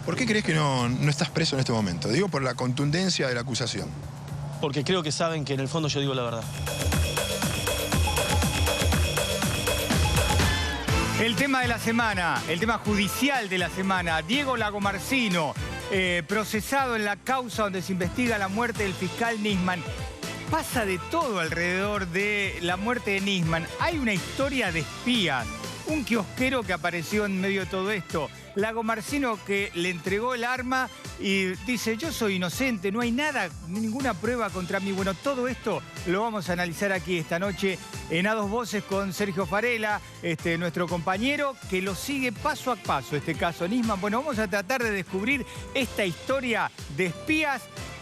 ¿Por qué crees que no estás preso en este momento? Digo, por la contundencia de la acusación. Porque creo que saben que en el fondo yo digo la verdad. El tema de la semana, el tema judicial de la semana. Diego Lagomarsino, procesado en la causa donde se investiga la muerte del fiscal Nisman. Pasa de todo alrededor de la muerte de Nisman. Hay una historia de espías. Un kiosquero que apareció en medio de todo esto. Lagomarsino que le entregó el arma y dice, yo soy inocente, no hay nada, ninguna prueba contra mí. Bueno, todo esto lo vamos a analizar aquí esta noche en A Dos Voces con Sergio Farela, nuestro compañero, que lo sigue paso a paso este caso Nisman. Bueno, vamos a tratar de descubrir esta historia de espías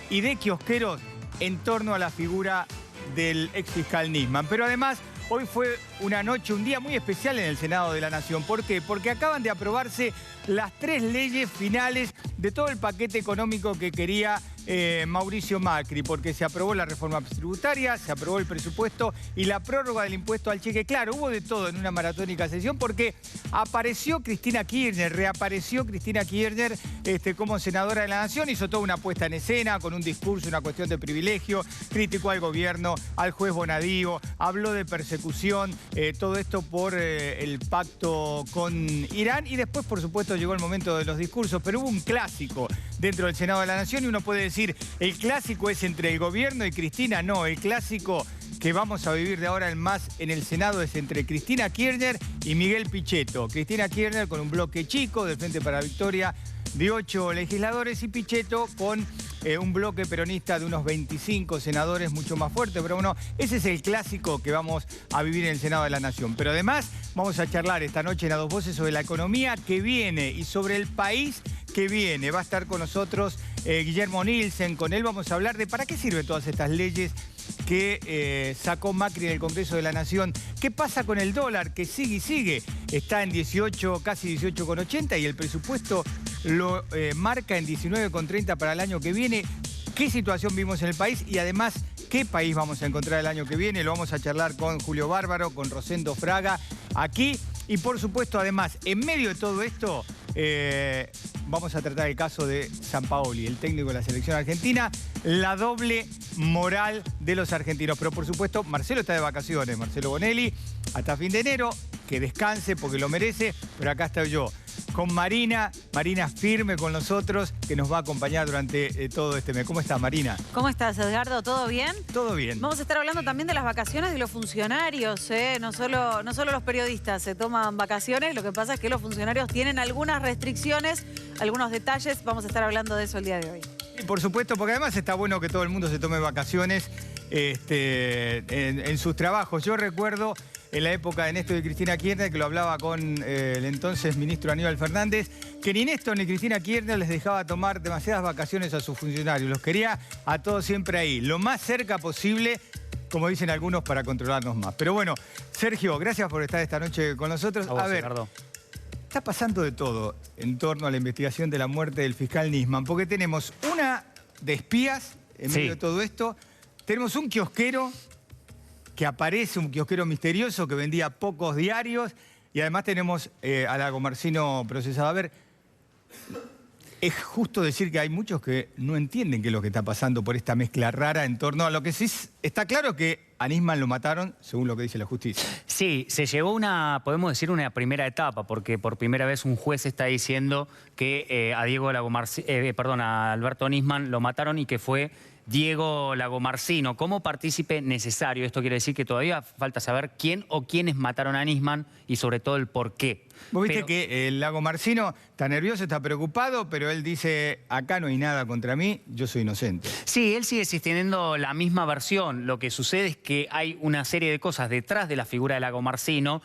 y de kiosqueros en torno a la figura del exfiscal Nisman. Pero además, hoy fue una noche, un día muy especial en el Senado de la Nación. ¿Por qué? Porque acaban de aprobarse las 3 leyes finales de todo el paquete económico que quería Mauricio Macri, porque se aprobó la reforma tributaria, se aprobó el presupuesto y la prórroga del impuesto al cheque. Claro, hubo de todo en una maratónica sesión porque apareció Cristina Kirchner, reapareció Cristina Kirchner como senadora de la Nación, hizo toda una puesta en escena con un discurso, una cuestión de privilegio, criticó al gobierno, al juez Bonadío, habló de persecución, todo esto por el pacto con Irán y después, por supuesto, llegó el momento de los discursos, pero hubo un clásico dentro del Senado de la Nación y uno puede decir, el clásico es entre el gobierno y Cristina. No, el clásico que vamos a vivir de ahora en más en el Senado es entre Cristina Kirchner y Miguel Pichetto. Cristina Kirchner con un bloque chico del Frente para la Victoria de 8 legisladores y Pichetto con un bloque peronista de unos 25 senadores, mucho más fuerte. Pero bueno, ese es el clásico que vamos a vivir en el Senado de la Nación. Pero además vamos a charlar esta noche en A Dos Voces sobre la economía que viene y sobre el país que viene. Va a estar con nosotros Guillermo Nielsen. Con él vamos a hablar de para qué sirven todas estas leyes que sacó Macri en el Congreso de la Nación. ¿Qué pasa con el dólar? Que sigue y sigue. Está en 18, casi 18,80 y el presupuesto lo marca en 19,30 para el año que viene. ¿Qué situación vimos en el país? Y además, ¿qué país vamos a encontrar el año que viene? Lo vamos a charlar con Julio Bárbaro, con Rosendo Fraga, aquí. Y por supuesto, además, en medio de todo esto, vamos a tratar el caso de Sampaoli, el técnico de la selección argentina, la doble moral de los argentinos. Pero por supuesto, Marcelo está de vacaciones, Marcelo Bonelli, hasta fin de enero, que descanse porque lo merece, pero acá estoy yo. Con Marina firme con nosotros, que nos va a acompañar durante todo este mes. ¿Cómo estás, Marina? ¿Cómo estás, Edgardo? ¿Todo bien? Todo bien. Vamos a estar hablando también de las vacaciones de los funcionarios, ¿eh? No solo los periodistas se toman vacaciones, lo que pasa es que los funcionarios tienen algunas restricciones, algunos detalles. Vamos a estar hablando de eso el día de hoy. Y por supuesto, porque además está bueno que todo el mundo se tome vacaciones en sus trabajos. Yo recuerdo en la época de Néstor y Cristina Kirchner, que lo hablaba con el entonces ministro Aníbal Fernández, que ni Néstor ni Cristina Kirchner les dejaba tomar demasiadas vacaciones a sus funcionarios. Los quería a todos siempre ahí, lo más cerca posible, como dicen algunos, para controlarnos más. Pero bueno, Sergio, gracias por estar esta noche con nosotros. A ver, Ricardo. Está pasando de todo en torno a la investigación de la muerte del fiscal Nisman, porque tenemos una de espías en medio de todo esto, tenemos un kiosquero que aparece, un kiosquero misterioso que vendía pocos diarios, y además tenemos a Lagomarsino procesado. A ver, es justo decir que hay muchos que no entienden qué es lo que está pasando por esta mezcla rara en torno a lo que sí está claro que a Nisman lo mataron, según lo que dice la justicia. Sí, se llevó podemos decir, una primera etapa, porque por primera vez un juez está diciendo que a Alberto Nisman lo mataron y que fue Diego Lagomarsino como partícipe necesario. Esto quiere decir que todavía falta saber quién o quiénes mataron a Nisman y sobre todo el por qué. Vos viste que el Lagomarsino está nervioso, está preocupado, pero él dice, acá no hay nada contra mí, yo soy inocente. Sí, él sigue sosteniendo la misma versión. Lo que sucede es que hay una serie de cosas detrás de la figura de Lagomarsino,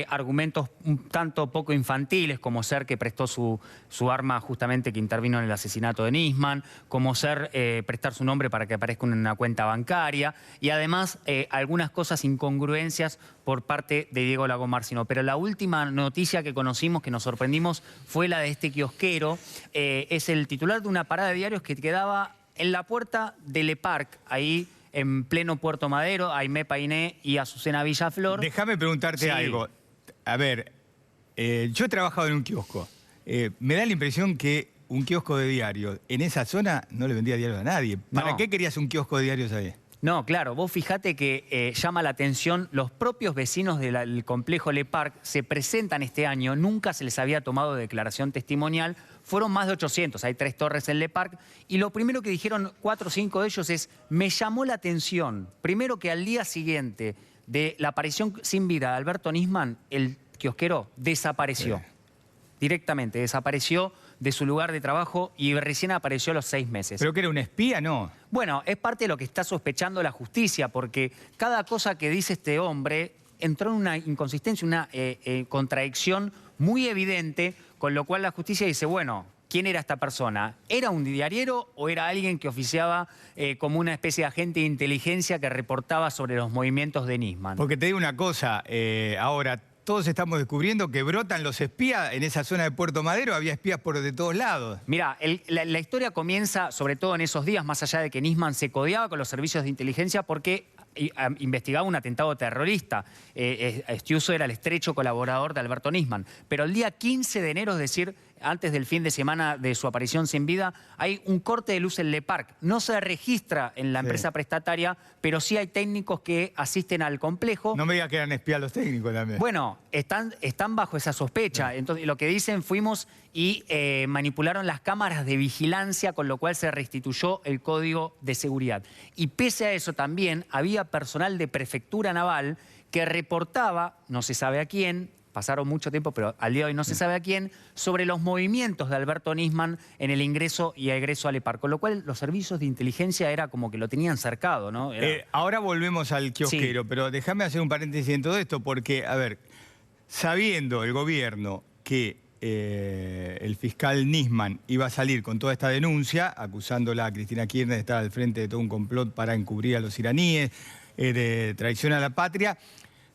argumentos un tanto poco infantiles, como ser que prestó su arma justamente que intervino en el asesinato de Nisman, como ser prestar su nombre para que aparezca en una cuenta bancaria, y además algunas cosas, incongruencias por parte de Diego Lagomarsino. Pero la última noticia que conocimos, que nos sorprendimos, fue la de este kiosquero. Es el titular de una parada de diarios que quedaba en la puerta de Le Parc, ahí en pleno Puerto Madero, Aimé Painé y Azucena Villaflor. Déjame preguntarte algo. A ver, yo he trabajado en un kiosco. Me da la impresión que un kiosco de diarios en esa zona no le vendía diarios a nadie. ¿Para No. qué querías un kiosco de diarios ahí? No, claro, vos fijate que llama la atención, los propios vecinos del complejo Le Parc se presentan este año, nunca se les había tomado declaración testimonial, fueron más de 800, hay 3 torres en Le Parc, y lo primero que dijeron 4 o 5 de ellos es, me llamó la atención, primero que al día siguiente de la aparición sin vida de Alberto Nisman, el kiosquero desapareció, directamente desapareció de su lugar de trabajo y recién apareció a los 6 meses. ¿Pero que era un espía? No. Bueno, es parte de lo que está sospechando la justicia, porque cada cosa que dice este hombre entró en una inconsistencia, una contradicción muy evidente, con lo cual la justicia dice, bueno, ¿quién era esta persona? ¿Era un diariero o era alguien que oficiaba como una especie de agente de inteligencia que reportaba sobre los movimientos de Nisman? Porque te digo una cosa, ahora todos estamos descubriendo que brotan los espías en esa zona de Puerto Madero, había espías de todos lados. Mirá, la historia comienza sobre todo en esos días, más allá de que Nisman se codeaba con los servicios de inteligencia porque investigaba un atentado terrorista. Estiuso era el estrecho colaborador de Alberto Nisman. Pero el día 15 de enero, es decir, antes del fin de semana de su aparición sin vida, hay un corte de luz en Le Parc. No se registra en la empresa prestataria, pero sí hay técnicos que asisten al complejo. No me digas que eran espías los técnicos también. Bueno, están bajo esa sospecha. Entonces, lo que dicen, fuimos y manipularon las cámaras de vigilancia, con lo cual se restituyó el código de seguridad. Y pese a eso también había personal de prefectura naval que reportaba, no se sabe a quién, pasaron mucho tiempo, pero al día de hoy no se sabe a quién, sobre los movimientos de Alberto Nisman en el ingreso y egreso a Le Parc. Con lo cual los servicios de inteligencia era como que lo tenían cercado, ¿no? Ahora volvemos al kiosquero, Sí. pero déjame hacer un paréntesis en todo esto, porque, a ver, sabiendo el gobierno que el fiscal Nisman iba a salir con toda esta denuncia, acusándola a Cristina Kirchner de estar al frente de todo un complot para encubrir a los iraníes, de traición a la patria,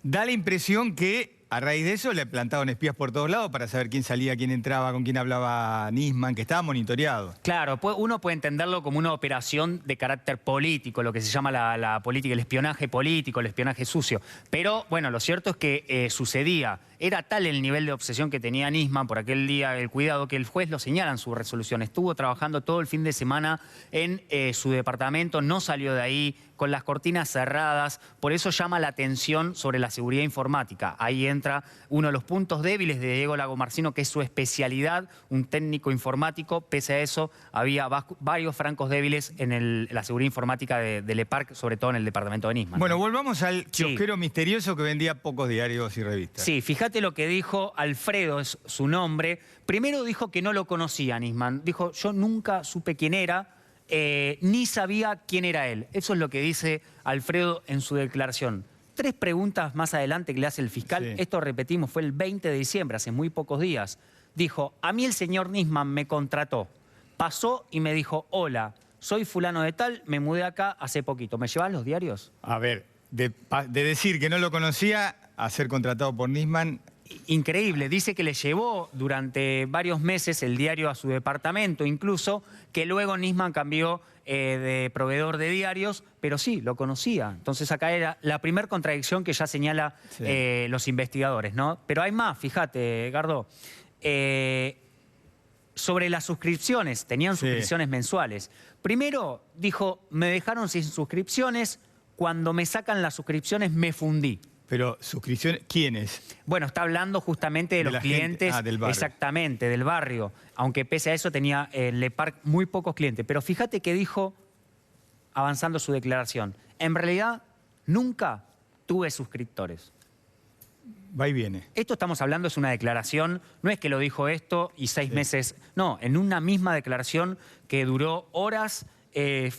da la impresión que a raíz de eso le plantaban espías por todos lados para saber quién salía, quién entraba, con quién hablaba Nisman, que estaba monitoreado. Claro, uno puede entenderlo como una operación de carácter político, lo que se llama la política, el espionaje político, el espionaje sucio. Pero, bueno, lo cierto es que sucedía. Era tal el nivel de obsesión que tenía Nisman por aquel día, el cuidado, que el juez lo señala en su resolución. Estuvo trabajando todo el fin de semana en su departamento, no salió de ahí, con las cortinas cerradas. Por eso llama la atención sobre la seguridad informática. Ahí entra uno de los puntos débiles de Diego Lagomarsino, que es su especialidad, un técnico informático. Pese a eso, había varios francos débiles en la seguridad informática de Le Parc, sobre todo en el departamento de Nisman. Bueno, ¿no? volvamos al kiosquero misterioso que vendía pocos diarios y revistas. Sí, fíjate lo que dijo Alfredo, es su nombre. Primero dijo que no lo conocía a Nisman. Dijo, yo nunca supe quién era, ni sabía quién era él. Eso es lo que dice Alfredo en su declaración. 3 preguntas más adelante que le hace el fiscal. Sí. Esto, repetimos, fue el 20 de diciembre, hace muy pocos días. Dijo, a mí el señor Nisman me contrató. Pasó y me dijo, hola, soy fulano de tal, me mudé acá hace poquito. ¿Me llevas los diarios? A ver, de decir que no lo conocía a ser contratado por Nisman. Increíble, dice que le llevó durante varios meses el diario a su departamento, incluso que luego Nisman cambió de proveedor de diarios, pero sí, lo conocía. Entonces acá era la primera contradicción que ya señala los investigadores, ¿no? Pero hay más, fíjate, Gardo. Sobre las suscripciones, tenían suscripciones mensuales. Primero dijo, me dejaron sin suscripciones, cuando me sacan las suscripciones me fundí. Pero suscripciones, ¿quiénes? Bueno, está hablando justamente de los clientes, del barrio. exactamente, del barrio. Aunque pese a eso tenía Le Parc muy pocos clientes. Pero fíjate que dijo, avanzando su declaración, en realidad nunca tuve suscriptores. Va y viene. Esto estamos hablando, es una declaración, no es que lo dijo esto y 6 meses, no, en una misma declaración que duró horas,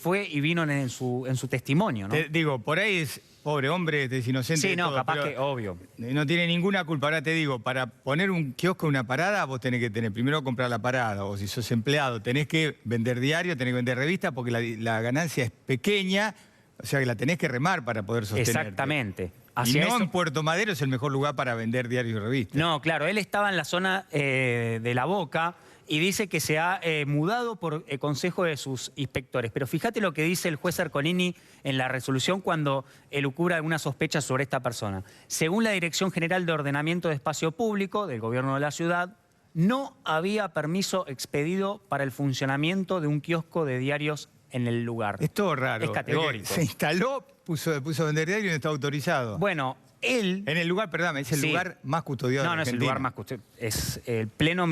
fue y vino en su testimonio, ¿no? Te digo, por ahí es pobre hombre, es inocente. Sí, de no, todo, capaz pero que, obvio. no tiene ninguna culpa. Ahora te digo, para poner un kiosco en una parada, vos tenés que primero comprar la parada, o si sos empleado, tenés que vender diario, tenés que vender revista, porque la ganancia es pequeña, o sea que la tenés que remar para poder sostenerte. Exactamente. Y Hacia no eso- en Puerto Madero es el mejor lugar para vender diarios y revistas. No, claro, él estaba en la zona de La Boca y dice que se ha mudado por consejo de sus inspectores. Pero fíjate lo que dice el juez Ercolini en la resolución cuando elucubra alguna sospecha sobre esta persona. Según la Dirección General de Ordenamiento de Espacio Público del Gobierno de la Ciudad, no había permiso expedido para el funcionamiento de un kiosco de diarios en el lugar. Es todo raro. Es categórico. Se instaló, puso a vender diario y no está autorizado. Bueno, él... En el lugar, perdón, es el lugar más custodiado de No, no es el Argentina. lugar más custodiado. Es el pleno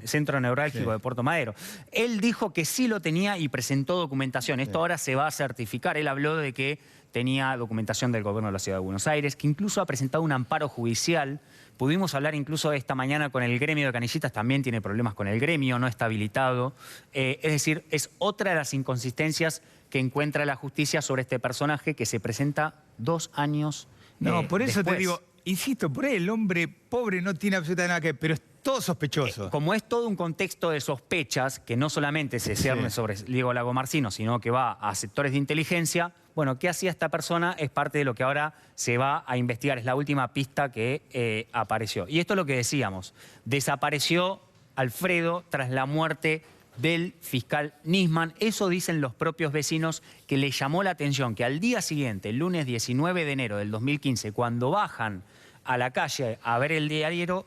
centro neurálgico de Puerto Madero. Él dijo que sí lo tenía y presentó documentación. Esto ahora se va a certificar. Él habló de que tenía documentación del gobierno de la Ciudad de Buenos Aires, que incluso ha presentado un amparo judicial. Pudimos hablar incluso esta mañana con el gremio de canillistas, también tiene problemas con el gremio, no está habilitado. Es decir, es otra de las inconsistencias que encuentra la justicia sobre este personaje que se presenta 2 años No, por eso después. te digo, insisto, por ahí el hombre pobre no tiene absolutamente nada que ver, pero es todo sospechoso. Como es todo un contexto de sospechas, que no solamente se cierne sobre Diego Lagomarsino, sino que va a sectores de inteligencia, bueno, ¿qué hacía esta persona? Es parte de lo que ahora se va a investigar, es la última pista que apareció. Y esto es lo que decíamos, desapareció Alfredo tras la muerte del fiscal Nisman. Eso dicen los propios vecinos, que le llamó la atención que al día siguiente, el lunes 19 de enero del 2015, cuando bajan a la calle a ver el diario,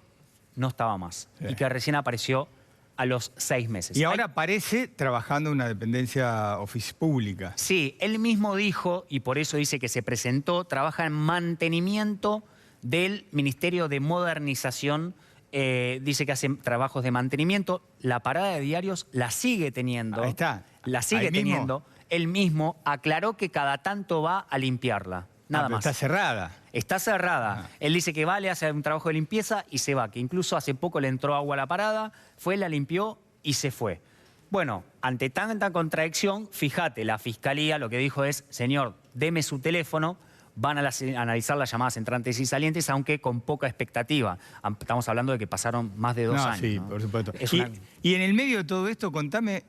no estaba más. Y que recién apareció a los 6 meses. Y ahora aparece trabajando en una dependencia pública. Sí, él mismo dijo, y por eso dice que se presentó, trabaja en mantenimiento del Ministerio de Modernización. Dice que hace trabajos de mantenimiento. La parada de diarios la sigue teniendo. Ahí está. La sigue teniendo. Él mismo aclaró que cada tanto va a limpiarla. Nada más. Está cerrada. Está cerrada. Él dice que va, le hace un trabajo de limpieza y se va. Que incluso hace poco le entró agua a la parada, fue, la limpió y se fue. Bueno, ante tanta contradicción, fíjate, la Fiscalía lo que dijo es, señor, deme su teléfono, van a analizar las llamadas entrantes y salientes, aunque con poca expectativa. Estamos hablando de que pasaron más de 2 años. Sí, ¿no? por supuesto. Es Y en el medio de todo esto, contame,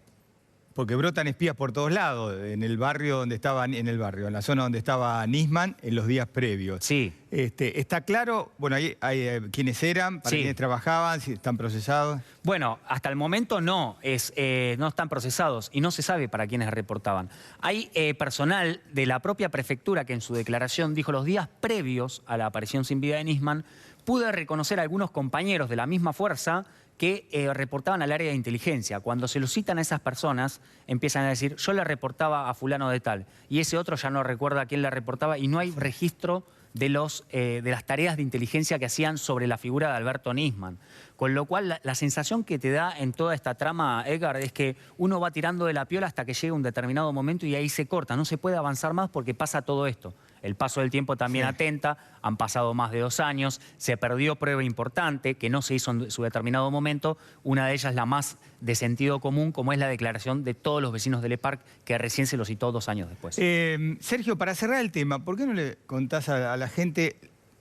porque brotan espías por todos lados, en el barrio donde estaba, en la zona donde estaba Nisman en los días previos. Sí. ¿Está claro, bueno, hay quiénes eran, para quiénes trabajaban, si están procesados? Bueno, hasta el momento no están procesados y no se sabe para quiénes reportaban. Hay personal de la propia prefectura que en su declaración dijo los días previos a la aparición sin vida de Nisman, pude reconocer a algunos compañeros de la misma fuerza que reportaban al área de inteligencia. Cuando se lo citan a esas personas, empiezan a decir, yo le reportaba a fulano de tal, y ese otro ya no recuerda a quién le reportaba, y no hay registro de las tareas de inteligencia que hacían sobre la figura de Alberto Nisman. Con lo cual, la sensación que te da en toda esta trama, Edgar, es que uno va tirando de la piola hasta que llega un determinado momento y ahí se corta. No se puede avanzar más porque pasa todo esto. El paso del tiempo también atenta, han pasado más de 2 años, se perdió prueba importante que no se hizo en su determinado momento, una de ellas la más de sentido común, como es la declaración de todos los vecinos del EPARC, que recién se lo citó 2 años después. Sergio, para cerrar el tema, ¿por qué no le contás a la gente,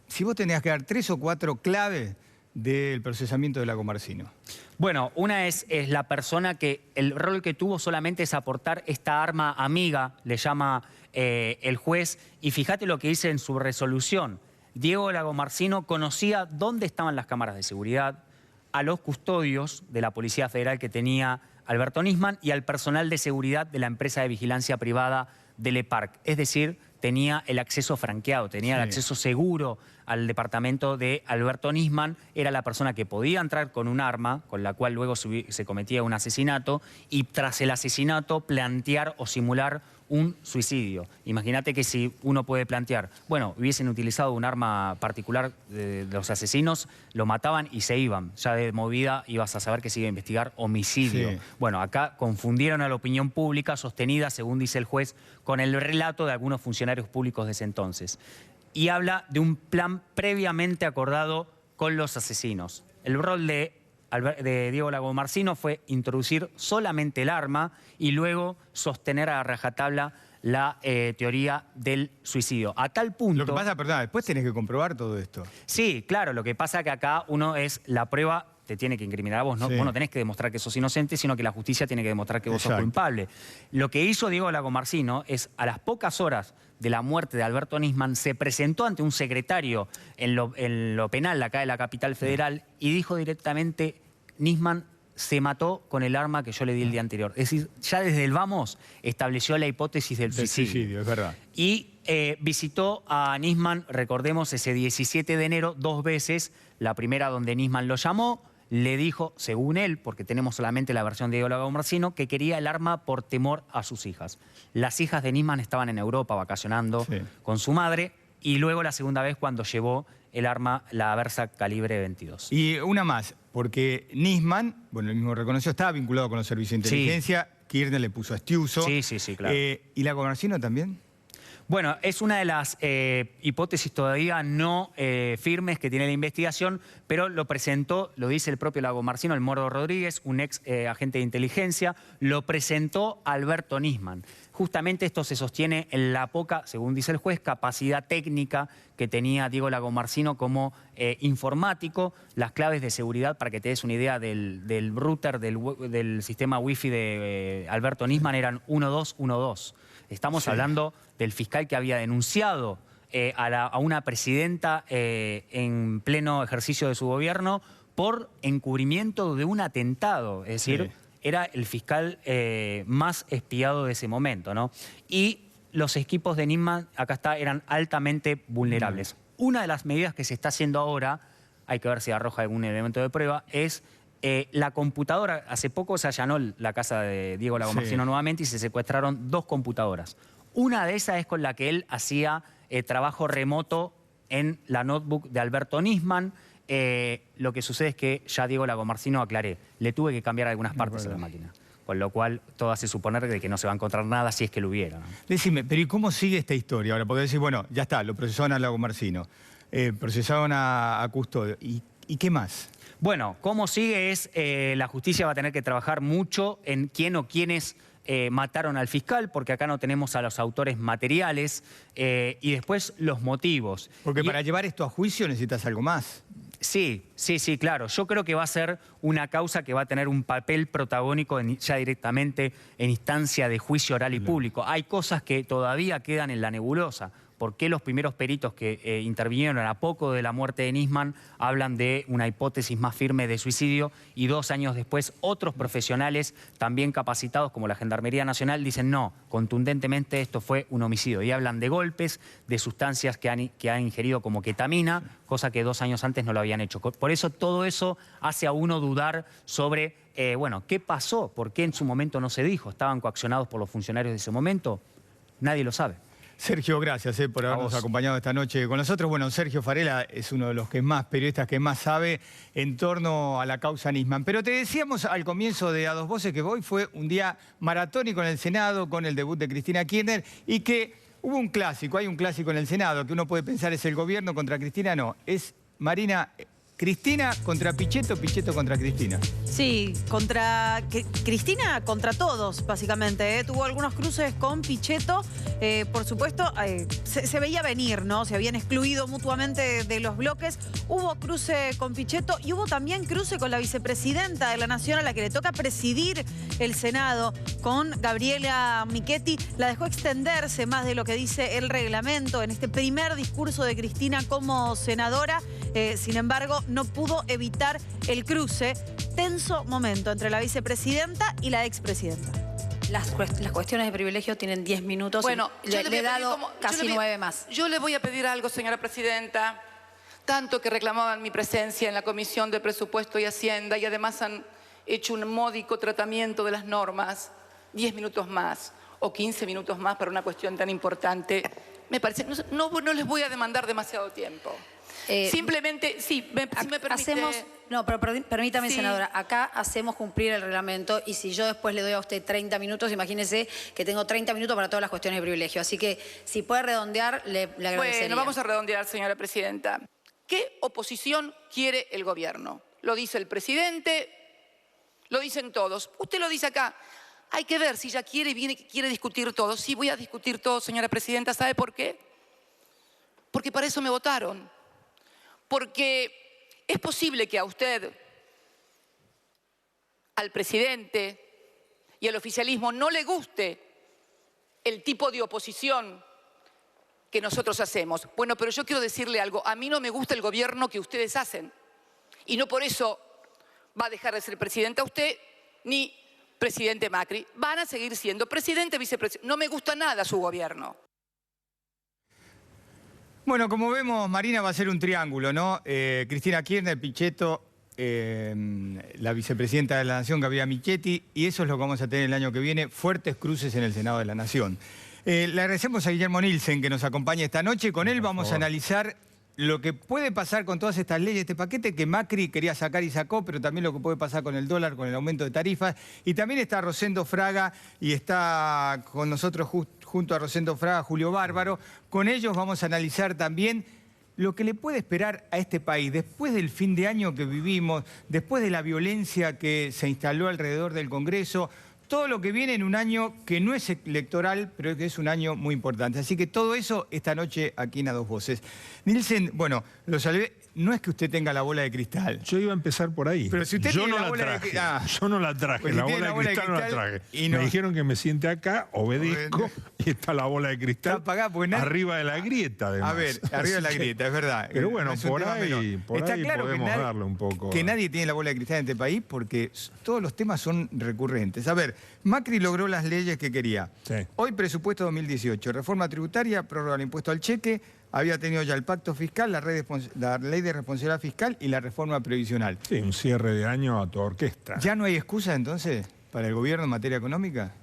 si vos tenías que dar 3 o 4 claves del procesamiento de Lagomarsino? Bueno, una es la persona que el rol que tuvo solamente es aportar esta arma amiga, le llama el juez, y fíjate lo que dice en su resolución. Diego Lagomarsino conocía dónde estaban las cámaras de seguridad, a los custodios de la Policía Federal que tenía Alberto Nisman y al personal de seguridad de la empresa de vigilancia privada del EPARC. Es decir, tenía el acceso franqueado, tenía el acceso seguro al departamento de Alberto Nisman. Era la persona que podía entrar con un arma, con la cual luego se cometía un asesinato, y tras el asesinato plantear o simular un suicidio. Imagínate que si uno puede plantear, bueno, hubiesen utilizado un arma particular de los asesinos, lo mataban y se iban. Ya de movida ibas a saber que se iba a investigar homicidio. Sí. Bueno, acá confundieron a la opinión pública, sostenida, según dice el juez, con el relato de algunos funcionarios públicos de ese entonces. Y habla de un plan previamente acordado con los asesinos. El rol de Diego Lagomarsino fue introducir solamente el arma y luego sostener a rajatabla la teoría del suicidio. A tal punto... Lo que pasa, perdón, después tenés que comprobar todo esto. Sí, claro, lo que pasa que acá uno es la prueba, te tiene que incriminar a vos, ¿no? Vos no tenés que demostrar que sos inocente, sino que la justicia tiene que demostrar que vos sos culpable. Lo que hizo Diego Lagomarsino es, a las pocas horas de la muerte de Alberto Nisman, se presentó ante un secretario en lo penal acá de la capital federal y dijo directamente, Nisman se mató con el arma que yo le di el día anterior. Es decir, ya desde el vamos estableció la hipótesis del suicidio. Es verdad. Y visitó a Nisman, recordemos, ese 17 de enero 2 veces. La primera donde Nisman lo llamó, le dijo, según él, porque tenemos solamente la versión de Diego Lagomarsino, que quería el arma por temor a sus hijas. Las hijas de Nisman estaban en Europa vacacionando con su madre, y luego la segunda vez cuando llevó el arma, la Versa calibre 22. Y una más, porque Nisman, bueno, él mismo reconoció, estaba vinculado con los servicios de inteligencia, Kirchner le puso a Estiuso. Sí, claro. ¿Y Lagomarsino también? Bueno, es una de las hipótesis todavía no firmes que tiene la investigación, pero lo presentó, lo dice el propio Lagomarsino, el Moro Rodríguez, un ex agente de inteligencia, lo presentó a Alberto Nisman. Justamente esto se sostiene en la poca, según dice el juez, capacidad técnica que tenía Diego Lagomarsino como informático. Las claves de seguridad, para que te des una idea del router del sistema wifi de Alberto Nisman, eran 1212. Estamos hablando del fiscal que había denunciado a una presidenta en pleno ejercicio de su gobierno por encubrimiento de un atentado. Es decir, era el fiscal más espiado de ese momento, ¿no? Y los equipos de Nisman, acá está, eran altamente vulnerables. Una de las medidas que se está haciendo ahora, hay que ver si arroja algún elemento de prueba, es la computadora. Hace poco se allanó la casa de Diego Lagomarsino nuevamente y se secuestraron 2 computadoras. Una de esas es con la que él hacía trabajo remoto en la notebook de Alberto Nisman. Lo que sucede es que ya Diego Lagomarsino, aclaré, le tuve que cambiar algunas partes a la máquina. Con lo cual, todo hace suponer de que no se va a encontrar nada si es que lo hubiera, ¿no? Decime, pero ¿y cómo sigue esta historia? Ahora, podés decir, bueno, ya está, lo procesaron a Lagomarsino, procesaron a Custodio. ¿Y qué más? Bueno, cómo sigue es, la justicia va a tener que trabajar mucho en quién o quiénes mataron al fiscal, porque acá no tenemos a los autores materiales, y después los motivos. Porque para llevar esto a juicio necesitas algo más. Sí, claro. Yo creo que va a ser una causa que va a tener un papel protagónico ya directamente en instancia de juicio oral y público. Hay cosas que todavía quedan en la nebulosa. ¿Por qué los primeros peritos que intervinieron a poco de la muerte de Nisman hablan de una hipótesis más firme de suicidio y 2 años después otros profesionales también capacitados como la Gendarmería Nacional dicen no, contundentemente esto fue un homicidio y hablan de golpes, de sustancias que han ingerido como ketamina, cosa que 2 años antes no lo habían hecho. Por eso todo eso hace a uno dudar sobre, bueno, ¿qué pasó? ¿Por qué en su momento no se dijo? ¿Estaban coaccionados por los funcionarios de ese momento? Nadie lo sabe. Sergio, gracias por habernos acompañado esta noche con nosotros. Bueno, Sergio Farela es uno de los periodistas que más sabe en torno a la causa Nisman. Pero te decíamos al comienzo de A Dos Voces que hoy fue un día maratónico en el Senado con el debut de Cristina Kirchner y que hubo un clásico, hay un clásico en el Senado que uno puede pensar es el gobierno contra Cristina, no, es Marina... Cristina contra Pichetto, Pichetto contra Cristina. Sí, Cristina contra todos, básicamente. Tuvo algunos cruces con Pichetto. Por supuesto, se veía venir, ¿no? Se habían excluido mutuamente de los bloques. Hubo cruce con Pichetto y hubo también cruce con la vicepresidenta de la Nación, a la que le toca presidir el Senado, con Gabriela Michetti. La dejó extenderse más de lo que dice el reglamento en este primer discurso de Cristina como senadora. Sin embargo, no pudo evitar el cruce. Tenso momento entre la vicepresidenta y la expresidenta. Las cuestiones de privilegio tienen 10 minutos. Bueno, y le he dado casi 9 más. Yo le voy a pedir algo, señora presidenta. Tanto que reclamaban mi presencia en la Comisión de Presupuesto y Hacienda y además han hecho un módico tratamiento de las normas. 10 minutos más o 15 minutos más para una cuestión tan importante. Me parece, no les voy a demandar demasiado tiempo. Simplemente, sí, si me permite... No, pero permítame, senadora, acá hacemos cumplir el reglamento y si yo después le doy a usted 30 minutos, imagínese que tengo 30 minutos para todas las cuestiones de privilegio. Así que si puede redondear, le agradecería. Bueno, vamos a redondear, señora presidenta. ¿Qué oposición quiere el gobierno? Lo dice el presidente, lo dicen todos. Usted lo dice acá. Hay que ver si ya quiere discutir todo. Sí, voy a discutir todo, señora presidenta. ¿Sabe por qué? Porque para eso me votaron. Porque es posible que a usted, al presidente y al oficialismo no le guste el tipo de oposición que nosotros hacemos. Bueno, pero yo quiero decirle algo. A mí no me gusta el gobierno que ustedes hacen. Y no por eso va a dejar de ser presidenta usted ni presidente Macri. Van a seguir siendo presidente, vicepresidente. No me gusta nada su gobierno. Bueno, como vemos, Marina, va a ser un triángulo, ¿no? Cristina Kirchner, Pichetto la vicepresidenta de la Nación, Gabriela Michetti, y eso es lo que vamos a tener el año que viene, fuertes cruces en el Senado de la Nación. Le agradecemos a Guillermo Nielsen que nos acompaña esta noche. Con él vamos a analizar lo que puede pasar con todas estas leyes, este paquete que Macri quería sacar y sacó, pero también lo que puede pasar con el dólar, con el aumento de tarifas. Y también está Rosendo Fraga y está con nosotros junto a Rosendo Fraga, Julio Bárbaro. Con ellos vamos a analizar también lo que le puede esperar a este país después del fin de año que vivimos, después de la violencia que se instaló alrededor del Congreso, todo lo que viene en un año que no es electoral, pero que es un año muy importante. Así que todo eso esta noche aquí en A Dos Voces. Nielsen, bueno, lo salvé. No es que usted tenga la bola de cristal. Yo iba a empezar por ahí. Pero si usted yo tiene no la la bola traje. de cristal... Yo no la traje. Pues la si bola de cristal no la traje. y no... Me dijeron que me siente acá, obedezco, y está la bola de cristal está apagada, porque nadie... arriba de la grieta, además. A ver, arriba de la grieta, es verdad. Pero bueno, no por ahí claro podemos que darle un poco. Que nadie tiene la bola de cristal en este país porque todos los temas son recurrentes. A ver, Macri logró las leyes que quería. Sí. Hoy presupuesto 2018, reforma tributaria, prórroga del impuesto al cheque, había tenido ya el pacto fiscal, la ley de responsabilidad fiscal y la reforma previsional. Sí, un cierre de año a toda orquesta. ¿Ya no hay excusa entonces para el gobierno en materia económica?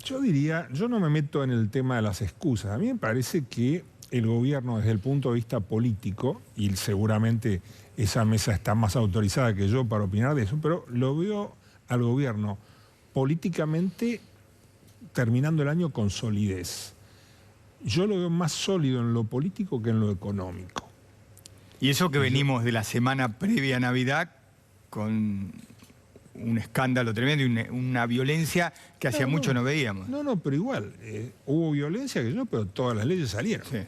Yo diría, yo no me meto en el tema de las excusas. A mí me parece que el gobierno desde el punto de vista político, y seguramente esa mesa está más autorizada que yo para opinar de eso, pero lo veo al gobierno políticamente terminando el año con solidez. Yo lo veo más sólido en lo político que en lo económico. Y eso que venimos de la semana previa a Navidad con un escándalo tremendo y una violencia que hacía mucho no veíamos. No, pero igual, hubo violencia, pero todas las leyes salieron. Sí.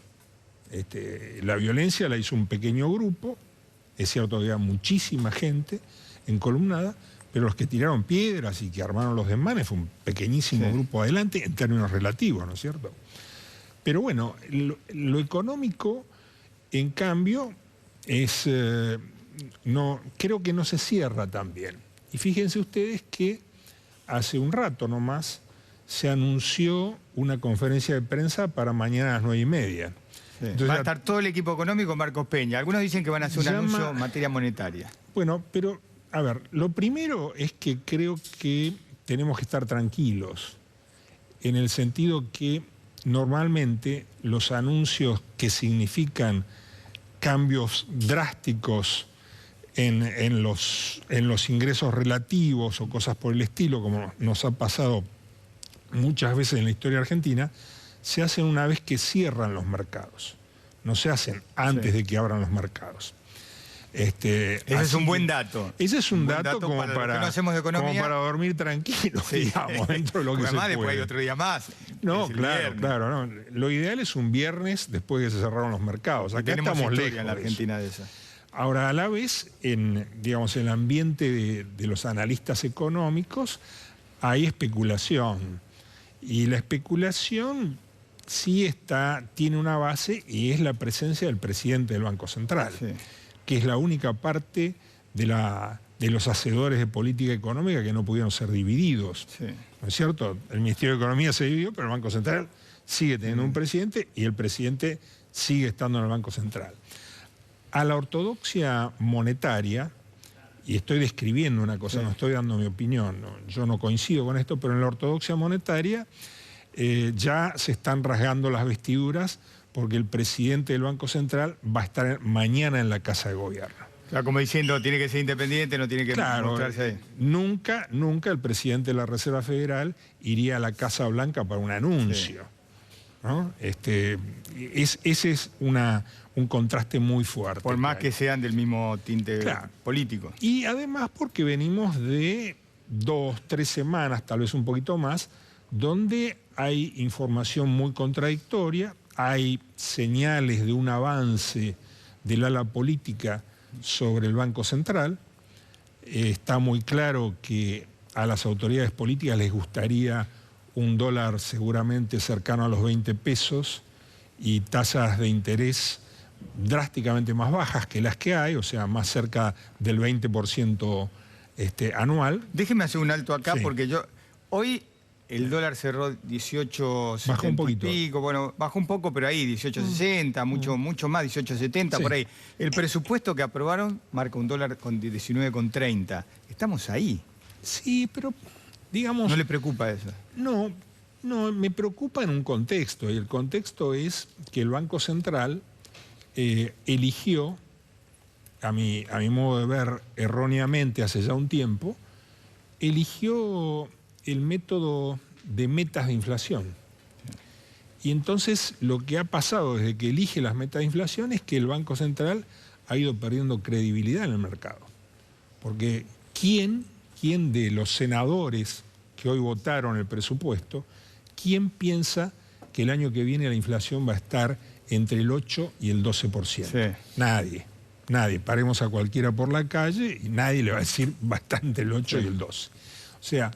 La violencia la hizo un pequeño grupo, es cierto que había muchísima gente encolumnada, pero los que tiraron piedras y que armaron los desmanes fue un pequeñísimo grupo adelante en términos relativos, ¿no es cierto? Pero bueno, lo económico, en cambio, creo que no se cierra tan bien. Y fíjense ustedes que hace un rato nomás se anunció una conferencia de prensa para mañana a las 9:30. Sí. Entonces, va a estar todo el equipo económico Marcos Peña. Algunos dicen que van a hacer un anuncio en materia monetaria. Bueno, pero, a ver, lo primero es que creo que tenemos que estar tranquilos, en el sentido que normalmente los anuncios que significan cambios drásticos en los ingresos relativos o cosas por el estilo, como nos ha pasado muchas veces en la historia argentina, se hacen una vez que cierran los mercados. No se hacen antes de que abran los mercados. Ese es un buen dato. Ese es un dato como para dormir tranquilo, digamos, dentro de lo que se puede. Además, después hay otro día más. No, claro. No. Lo ideal es un viernes después de que se cerraron los mercados. Acá estamos lejos en la Argentina de eso. Ahora, a la vez, en el ambiente de los analistas económicos, hay especulación. Y la especulación sí tiene una base y es la presencia del presidente del Banco Central. Sí. Que es la única parte de los hacedores de política económica que no pudieron ser divididos. Sí. ¿No es cierto? El Ministerio de Economía se dividió, pero el Banco Central sigue teniendo un presidente y el presidente sigue estando en el Banco Central. A la ortodoxia monetaria, y estoy describiendo una cosa, no estoy dando mi opinión, yo no coincido con esto, pero en la ortodoxia monetaria ya se están rasgando las vestiduras porque el presidente del Banco Central va a estar mañana en la Casa de Gobierno. O sea, como diciendo, tiene que ser independiente, no tiene que mostrarse ahí. Nunca el presidente de la Reserva Federal iría a la Casa Blanca para un anuncio. Sí. ¿No? Ese es un contraste muy fuerte. Por más que sean del mismo tinte político. Y además porque venimos de 2, 3 semanas, tal vez un poquito más, donde hay información muy contradictoria, hay señales de un avance del ala política sobre el Banco Central. Está muy claro que a las autoridades políticas les gustaría un dólar seguramente cercano a los 20 pesos y tasas de interés drásticamente más bajas que las que hay, o sea, más cerca del 20% anual. Déjeme hacer un alto acá porque hoy El dólar cerró 18.70 bajó un poquito. y pico. Bueno, bajó un poco, pero ahí 18.60, mucho más, 18.70, Sí. por ahí. El presupuesto que aprobaron marca un dólar con 19,30. Estamos ahí. Sí, pero digamos... ¿No le preocupa eso? No, me preocupa en un contexto, y el contexto es que el Banco Central eligió, a mi modo de ver erróneamente hace ya un tiempo, eligió el método de metas de inflación. Y entonces lo que ha pasado desde que elige las metas de inflación es que el Banco Central ha ido perdiendo credibilidad en el mercado. Porque ¿quién de los senadores que hoy votaron el presupuesto, quién piensa que el año que viene la inflación va a estar entre el 8 y el 12%? Sí. Nadie. Paremos a cualquiera por la calle y nadie le va a decir bastante el 8 y el 12. O sea,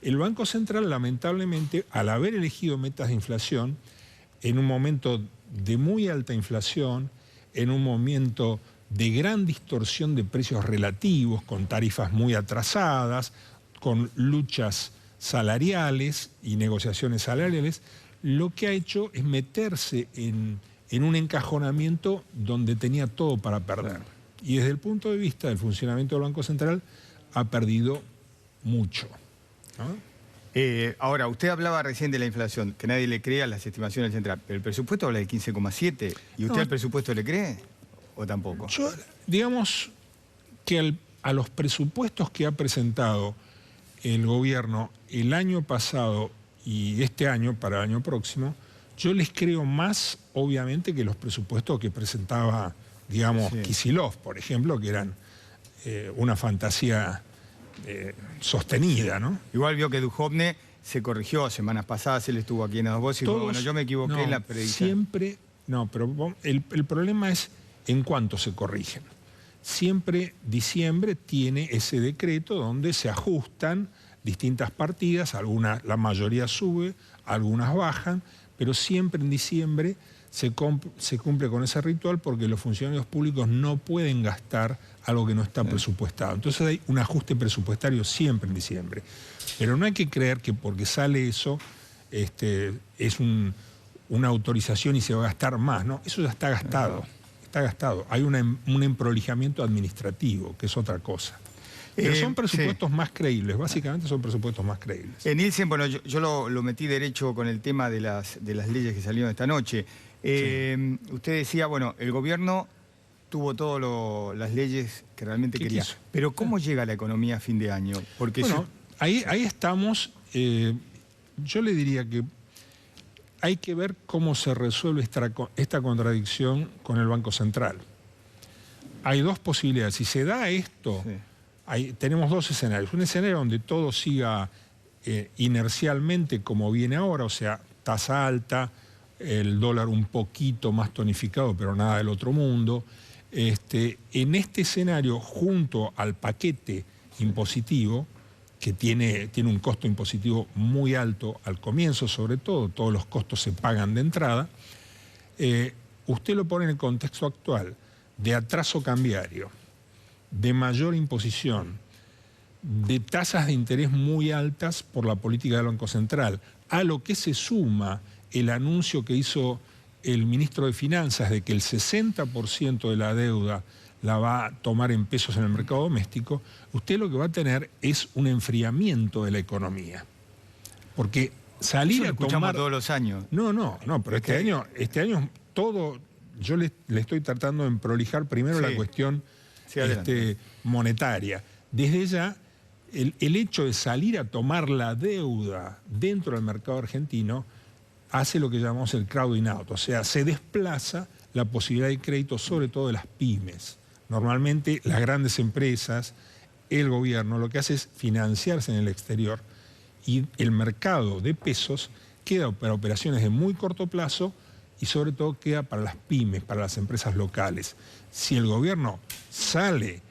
el Banco Central, lamentablemente, al haber elegido metas de inflación, en un momento de muy alta inflación, en un momento de gran distorsión de precios relativos, con tarifas muy atrasadas, con luchas salariales y negociaciones salariales, lo que ha hecho es meterse en un encajonamiento donde tenía todo para perder. Y desde el punto de vista del funcionamiento del Banco Central, ha perdido mucho, ¿no? Ahora, usted hablaba recién de la inflación, que nadie le cree a las estimaciones del Central, pero el presupuesto habla de 15,7. ¿Y usted al presupuesto le cree o tampoco? Yo, digamos que a los presupuestos que ha presentado el gobierno el año pasado y este año, para el año próximo, yo les creo más, obviamente, que los presupuestos que presentaba, digamos, Sí. Kicillof, por ejemplo, que eran una fantasía sostenida, ¿no? Igual vio que Duhovne se corrigió semanas pasadas, él estuvo aquí en Dos Voces y dijo, bueno, yo me equivoqué en la predicción. Siempre, pero el problema es en cuánto se corrigen. Siempre diciembre tiene ese decreto donde se ajustan distintas partidas, la mayoría sube, algunas bajan, pero siempre en diciembre se cumple con ese ritual porque los funcionarios públicos no pueden gastar algo que no está presupuestado. Entonces hay un ajuste presupuestario siempre en diciembre. Pero no hay que creer que porque sale eso es una autorización y se va a gastar más, ¿no? Eso ya está gastado. Está gastado. Hay un emprolijamiento administrativo, que es otra cosa. Pero son presupuestos más creíbles, básicamente son presupuestos más creíbles. Nielsen, bueno, yo lo metí derecho con el tema de las leyes que salieron esta noche. Usted decía, bueno, el gobierno tuvo todas las leyes que realmente quería. Quiso. Pero ¿cómo llega la economía a fin de año? Porque bueno, ahí estamos. Yo le diría que hay que ver cómo se resuelve esta contradicción con el Banco Central. Hay dos posibilidades. Si se da esto, tenemos dos escenarios. Un escenario donde todo siga inercialmente como viene ahora, o sea, tasa alta, el dólar un poquito más tonificado, pero nada del otro mundo. En este escenario, junto al paquete impositivo, que tiene un costo impositivo muy alto al comienzo, sobre todo, todos los costos se pagan de entrada, usted lo pone en el contexto actual de atraso cambiario, de mayor imposición, de tasas de interés muy altas por la política del Banco Central, a lo que se suma el anuncio que hizo el ministro de Finanzas de que el 60% de la deuda la va a tomar en pesos en el mercado doméstico, usted lo que va a tener es un enfriamiento de la economía. Porque salir a escuchamos tomar... todos los años. No, pero este año todo... Yo le estoy tratando de prolijar primero la cuestión monetaria. Desde ya, el hecho de salir a tomar la deuda dentro del mercado argentino hace lo que llamamos el crowding out, o sea, se desplaza la posibilidad de crédito, sobre todo de las pymes. Normalmente las grandes empresas, el gobierno, lo que hace es financiarse en el exterior y el mercado de pesos queda para operaciones de muy corto plazo y sobre todo queda para las pymes, para las empresas locales. Si el gobierno sale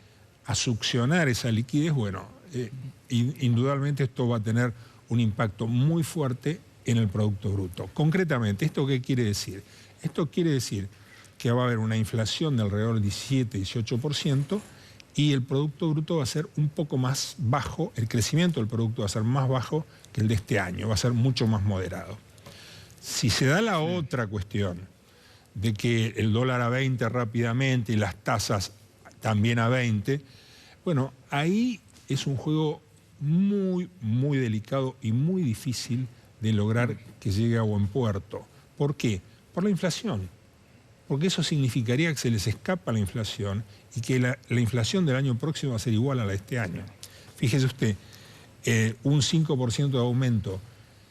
a succionar esa liquidez, bueno, indudablemente esto va a tener un impacto muy fuerte en el Producto Bruto. Concretamente, ¿esto qué quiere decir? Esto quiere decir que va a haber una inflación de alrededor del 17-18% y el Producto Bruto va a ser un poco más bajo, el crecimiento del producto va a ser más bajo que el de este año, va a ser mucho más moderado. Si se da la otra cuestión de que el dólar a 20 rápidamente y las tasas también a 20, bueno, ahí es un juego muy, muy delicado y muy difícil de lograr que llegue a buen puerto. ¿Por qué? Por la inflación. Porque eso significaría que se les escapa la inflación y que la inflación del año próximo va a ser igual a la de este año. Fíjese usted, un 5% de aumento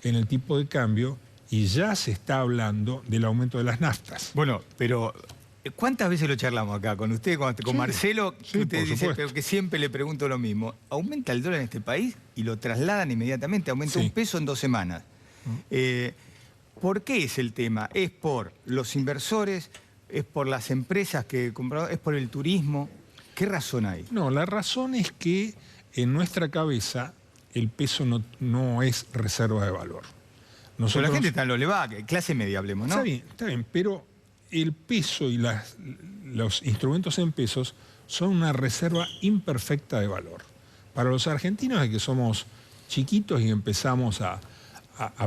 en el tipo de cambio y ya se está hablando del aumento de las naftas. Bueno, pero ¿cuántas veces lo charlamos acá con usted, con Marcelo? Sí, usted por dice, supuesto. pero que siempre le pregunto lo mismo. Aumenta el dólar en este país y lo trasladan inmediatamente. Aumenta Sí. un peso en 2 semanas. ¿Por qué es el tema? ¿Es por los inversores? ¿Es por las empresas que compraron? ¿Es por el turismo? ¿Qué razón hay? No, la razón es que en nuestra cabeza el peso no es reserva de valor. Pero la gente está en lo elevado, clase media hablemos, ¿no? Está bien, pero el peso y los instrumentos en pesos son una reserva imperfecta de valor. Para los argentinos es que somos chiquitos y empezamos a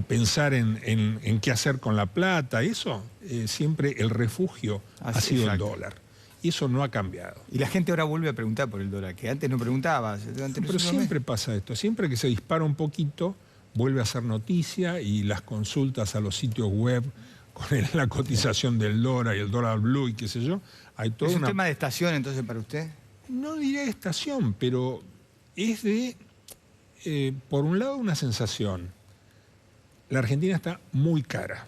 pensar en qué hacer con la plata, eso, siempre el refugio ha sido exacto. el dólar. Y eso no ha cambiado. Y la gente ahora vuelve a preguntar por el dólar, que antes no preguntaba. Pero siempre pasa esto, siempre que se dispara un poquito, vuelve a ser noticia y las consultas a los sitios web con la cotización del dólar y el dólar blue y qué sé yo, hay todo ¿Es un tema de estación entonces para usted? No diré estación, pero es de, por un lado, una sensación. La Argentina está muy cara,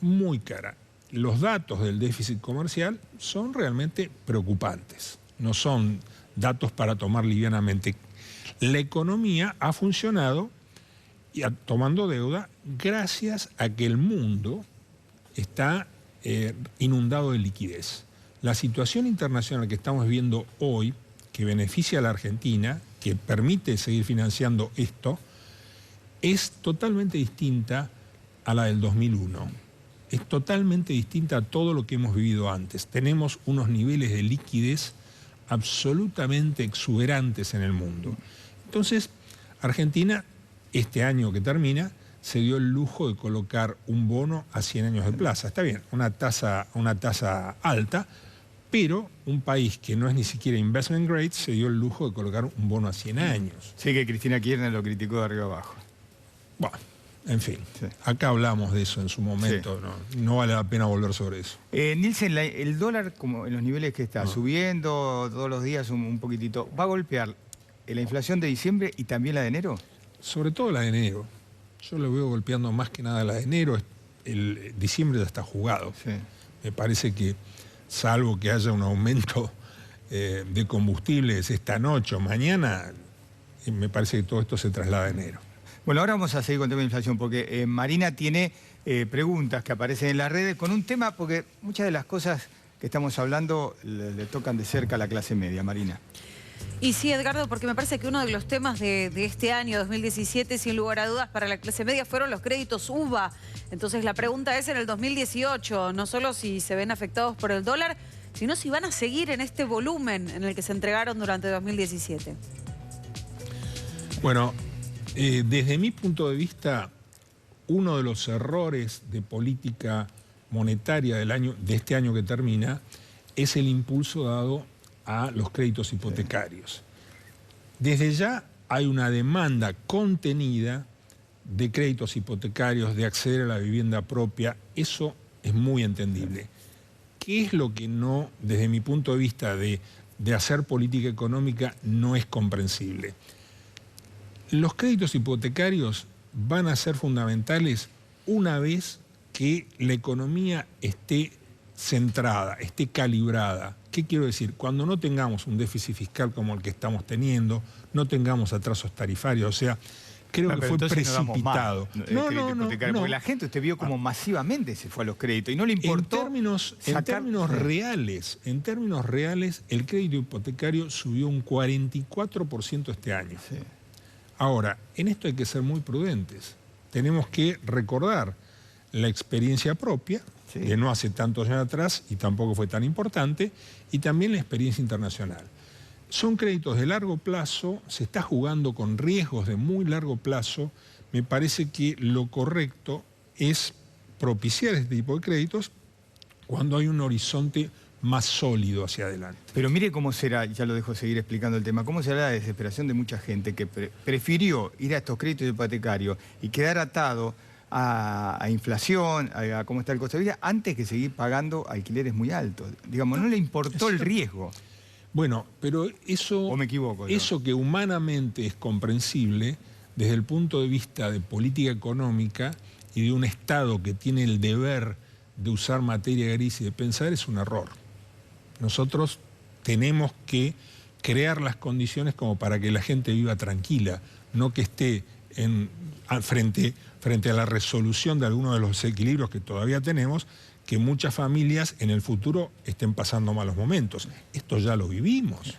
muy cara. Los datos del déficit comercial son realmente preocupantes, no son datos para tomar livianamente. La economía ha funcionado y tomando deuda gracias a que el mundo está inundado de liquidez. La situación internacional que estamos viendo hoy, que beneficia a la Argentina, que permite seguir financiando esto, es totalmente distinta a la del 2001. Es totalmente distinta a todo lo que hemos vivido antes. Tenemos unos niveles de liquidez absolutamente exuberantes en el mundo. Entonces, Argentina, este año que termina, se dio el lujo de colocar un bono a 100 años de plaza. Está bien, una tasa alta, pero un país que no es ni siquiera investment grade se dio el lujo de colocar un bono a 100 años. Sí, que Cristina Kirchner lo criticó de arriba abajo. Bueno, en fin, sí. Acá hablamos de eso en su momento, sí. No vale la pena volver sobre eso. Nielsen, el dólar, como en los niveles que está, subiendo todos los días un poquitito, ¿va a golpear la inflación de diciembre y también la de enero? Sobre todo la de enero. Yo lo veo golpeando más que nada la de enero. El diciembre ya está jugado. Sí. Me parece que, salvo que haya un aumento de combustibles esta noche o mañana, me parece que todo esto se traslada a enero. Bueno, ahora vamos a seguir con el tema de inflación, porque Marina tiene preguntas que aparecen en las redes con un tema, porque muchas de las cosas que estamos hablando le tocan de cerca a la clase media, Marina. Y sí, Edgardo, porque me parece que uno de los temas de este año 2017, sin lugar a dudas, para la clase media fueron los créditos UVA. Entonces la pregunta es en el 2018, no solo si se ven afectados por el dólar, sino si van a seguir en este volumen en el que se entregaron durante 2017. Bueno, desde mi punto de vista, uno de los errores de política monetaria de este año que termina es el impulso dado a los créditos hipotecarios. Desde ya hay una demanda contenida de créditos hipotecarios, de acceder a la vivienda propia. Eso es muy entendible. ¿Qué es lo que no, desde mi punto de vista de hacer política económica, no es comprensible? Los créditos hipotecarios van a ser fundamentales una vez que la economía esté centrada, esté calibrada. ¿Qué quiero decir? Cuando no tengamos un déficit fiscal como el que estamos teniendo, no tengamos atrasos tarifarios, o sea, creo que fue precipitado. No, porque la gente, usted vio como masivamente se fue a los créditos y no le importó. En términos reales, el crédito hipotecario subió un 44% este año. Sí. Ahora, en esto hay que ser muy prudentes. Tenemos que recordar la experiencia propia, de no hace tantos años atrás y tampoco fue tan importante, y también la experiencia internacional. Son créditos de largo plazo, se está jugando con riesgos de muy largo plazo. Me parece que lo correcto es propiciar este tipo de créditos cuando hay un horizonte más sólido hacia adelante. Pero mire cómo será, ya lo dejo seguir explicando el tema, cómo será la desesperación de mucha gente que prefirió ir a estos créditos hipotecarios y quedar atado a inflación, a cómo está el costo de vida, antes que seguir pagando alquileres muy altos. Digamos, no le importó el riesgo. Bueno, pero eso, ¿O me equivoco, eso que humanamente es comprensible desde el punto de vista de política económica y de un Estado que tiene el deber de usar materia gris y de pensar, es un error. Nosotros tenemos que crear las condiciones como para que la gente viva tranquila, no que esté frente a la resolución de algunos de los desequilibrios que todavía tenemos, que muchas familias en el futuro estén pasando malos momentos. Esto ya lo vivimos.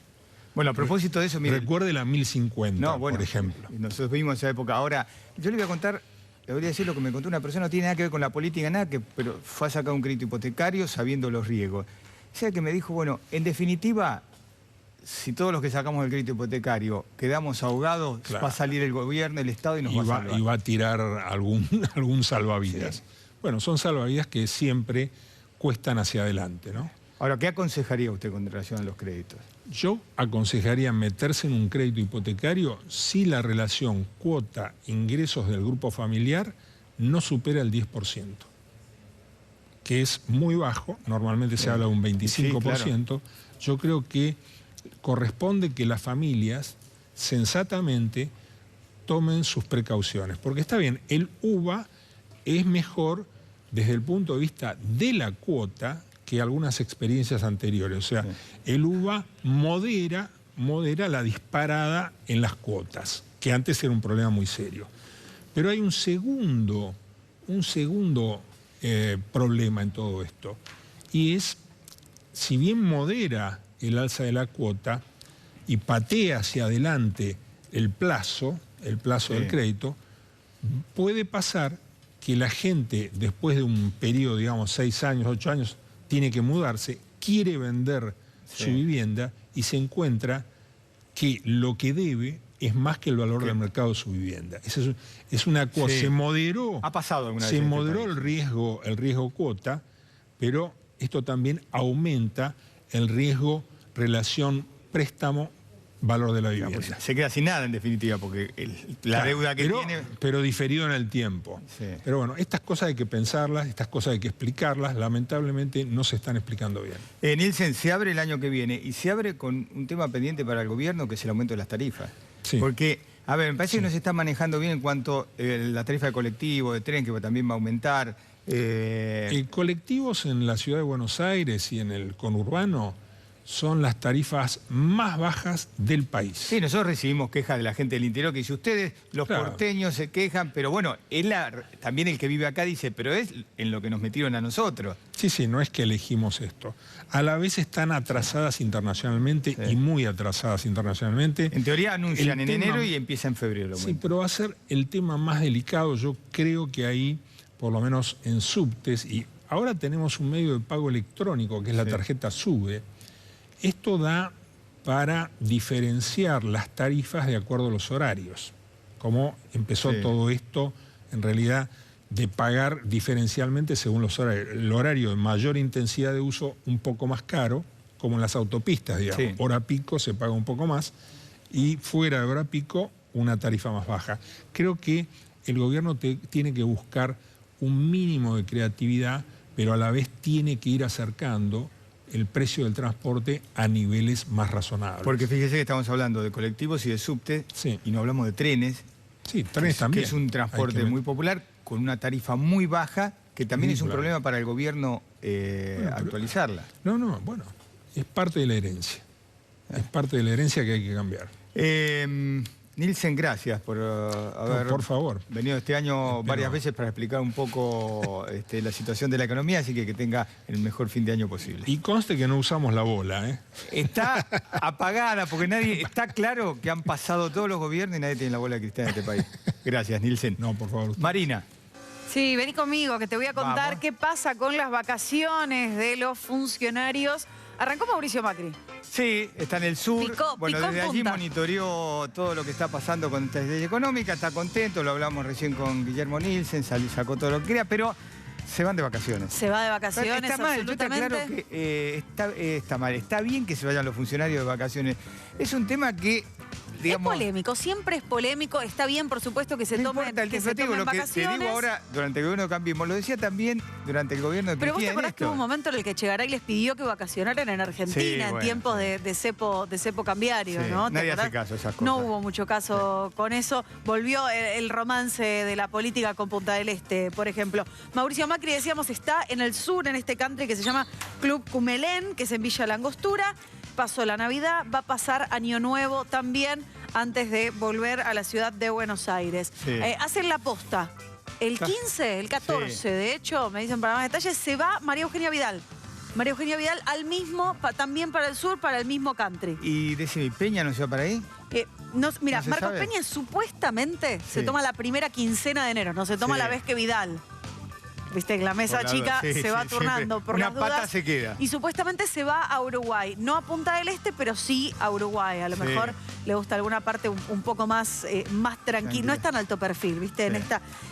Bueno, a propósito de eso, mire... Recuerde la 1050, por ejemplo. Nosotros vivimos esa época. Ahora, yo le voy a contar, le voy a decir lo que me contó una persona, no tiene nada que ver con la política, nada, pero fue a sacar un crédito hipotecario sabiendo los riesgos. O sea, que me dijo, bueno, en definitiva, si todos los que sacamos el crédito hipotecario quedamos ahogados, claro, va a salir el gobierno, el Estado y nos va a salvar. Y va a tirar algún salvavidas. Sí. Bueno, son salvavidas que siempre cuestan hacia adelante, ¿no? Ahora, ¿qué aconsejaría usted con relación a los créditos? Yo aconsejaría meterse en un crédito hipotecario si la relación cuota-ingresos del grupo familiar no supera el 10%, que es muy bajo, normalmente se habla de un 25%. Sí, claro. Yo creo que corresponde que las familias sensatamente tomen sus precauciones, porque está bien, el UVA es mejor desde el punto de vista de la cuota que algunas experiencias anteriores. O sea, sí, el UVA modera la disparada en las cuotas, que antes era un problema muy serio. Pero hay un segundo problema en todo esto, y es, si bien modera el alza de la cuota y patea hacia adelante el plazo sí, del crédito, puede pasar que la gente, después de un periodo, digamos, 6 años, 8 años, tiene que mudarse, quiere vender sí, su vivienda y se encuentra que lo que debe es más que el valor del mercado de su vivienda. Es una cosa, sí, se moderó, ha pasado alguna vez se en moderó este el riesgo cuota, pero esto también aumenta el riesgo relación préstamo valor de la vivienda. Pues se queda sin nada en definitiva, porque la deuda que tiene... Pero diferido en el tiempo. Sí. Pero bueno, estas cosas hay que pensarlas, estas cosas hay que explicarlas, lamentablemente no se están explicando bien. Nielsen, se abre el año que viene y se abre con un tema pendiente para el gobierno, que es el aumento de las tarifas. Sí. Porque, a ver, me parece sí, que no se está manejando bien en cuanto a la tarifa de colectivo, de tren, que también va a aumentar. Colectivos en la ciudad de Buenos Aires y en el conurbano son las tarifas más bajas del país. Sí, nosotros recibimos quejas de la gente del interior que dice, ustedes, los porteños, se quejan, pero bueno, también el que vive acá dice, pero es en lo que nos metieron a nosotros. Sí, sí, no es que elegimos esto. A la vez están atrasadas internacionalmente, sí, y muy atrasadas internacionalmente. En teoría anuncian en enero y empieza en febrero. Sí, pero va a ser el tema más delicado. Yo creo que ahí, por lo menos en subtes, y ahora tenemos un medio de pago electrónico, que es la tarjeta SUBE. Esto da para diferenciar las tarifas de acuerdo a los horarios. Como empezó todo esto, en realidad, de pagar diferencialmente según los horarios. El horario de mayor intensidad de uso, un poco más caro, como en las autopistas, digamos. Sí. Hora pico se paga un poco más, y fuera de hora pico, una tarifa más baja. Creo que el gobierno tiene que buscar un mínimo de creatividad, pero a la vez tiene que ir acercando el precio del transporte a niveles más razonables. Porque fíjese que estamos hablando de colectivos y de subte, sí, y no hablamos de trenes. Sí, trenes también. Que es un transporte muy popular, con una tarifa muy baja, que también es un problema para el gobierno actualizarla. No, bueno, es parte de la herencia. Es parte de la herencia que hay que cambiar. Nielsen, gracias por haber por favor, venido este año varias veces para explicar un poco la situación de la economía, así que tenga el mejor fin de año posible. Y conste que no usamos la bola, ¿eh? Está apagada, porque está claro que han pasado todos los gobiernos y nadie tiene la bola de cristal en este país. Gracias, Nielsen. No, por favor. Usted. Marina. Sí, vení conmigo, que te voy a contar qué pasa con las vacaciones de los funcionarios. Arrancó Mauricio Macri. Sí, está en el sur. Picó Bueno, en desde allí punta. monitoreó todo lo que está pasando con esta ley económica, está contento, lo hablamos recién con Guillermo Nielsen, sacó todo lo que quería, pero se van de vacaciones. Se va de vacaciones, Está mal, yo te aclaro absolutamente. que está mal. Está bien que se vayan los funcionarios de vacaciones. Es un tema que, digamos... Es polémico, siempre es polémico. Está bien, por supuesto, que se No tomen, importa el que se objetivo, tomen lo que te vacaciones. digo ahora, durante el gobierno de Cambiemos, lo decía también durante el gobierno de Pero vos te Cristina acordás que hubo un momento en el que Echegaray les pidió que vacacionaran en Argentina Sí, en bueno, tiempos sí. de cepo cambiario, Sí, ¿no? ¿Te nadie hace acordás? caso a esas cosas. No hubo mucho caso con eso. Volvió el romance de la política con Punta del Este, por ejemplo. Mauricio Macri, decíamos, está en el sur, en este country que se llama Club Cumelén, que es en Villa Langostura. Pasó la Navidad, va a pasar Año Nuevo también antes de volver a la ciudad de Buenos Aires. Sí. Hacen la posta. El 15, el 14, Sí. de hecho, me dicen para más detalles, se va María Eugenia Vidal. María Eugenia Vidal al mismo, también para el sur, para el mismo country. Y decime, ¿Peña no se va para ahí? Mira, ¿No se Marcos sabe? Peña supuestamente se Sí. toma la primera quincena de enero, no se toma Sí. la vez que Vidal. Viste que la mesa Por la chica duda, sí, se va sí, turnando siempre. por Una las dudas. pata se queda. Y supuestamente se va a Uruguay. No a Punta del Este, pero sí a Uruguay. A lo Sí. mejor le gusta alguna parte un poco más tranquila. No es tan alto perfil, ¿viste? Sí.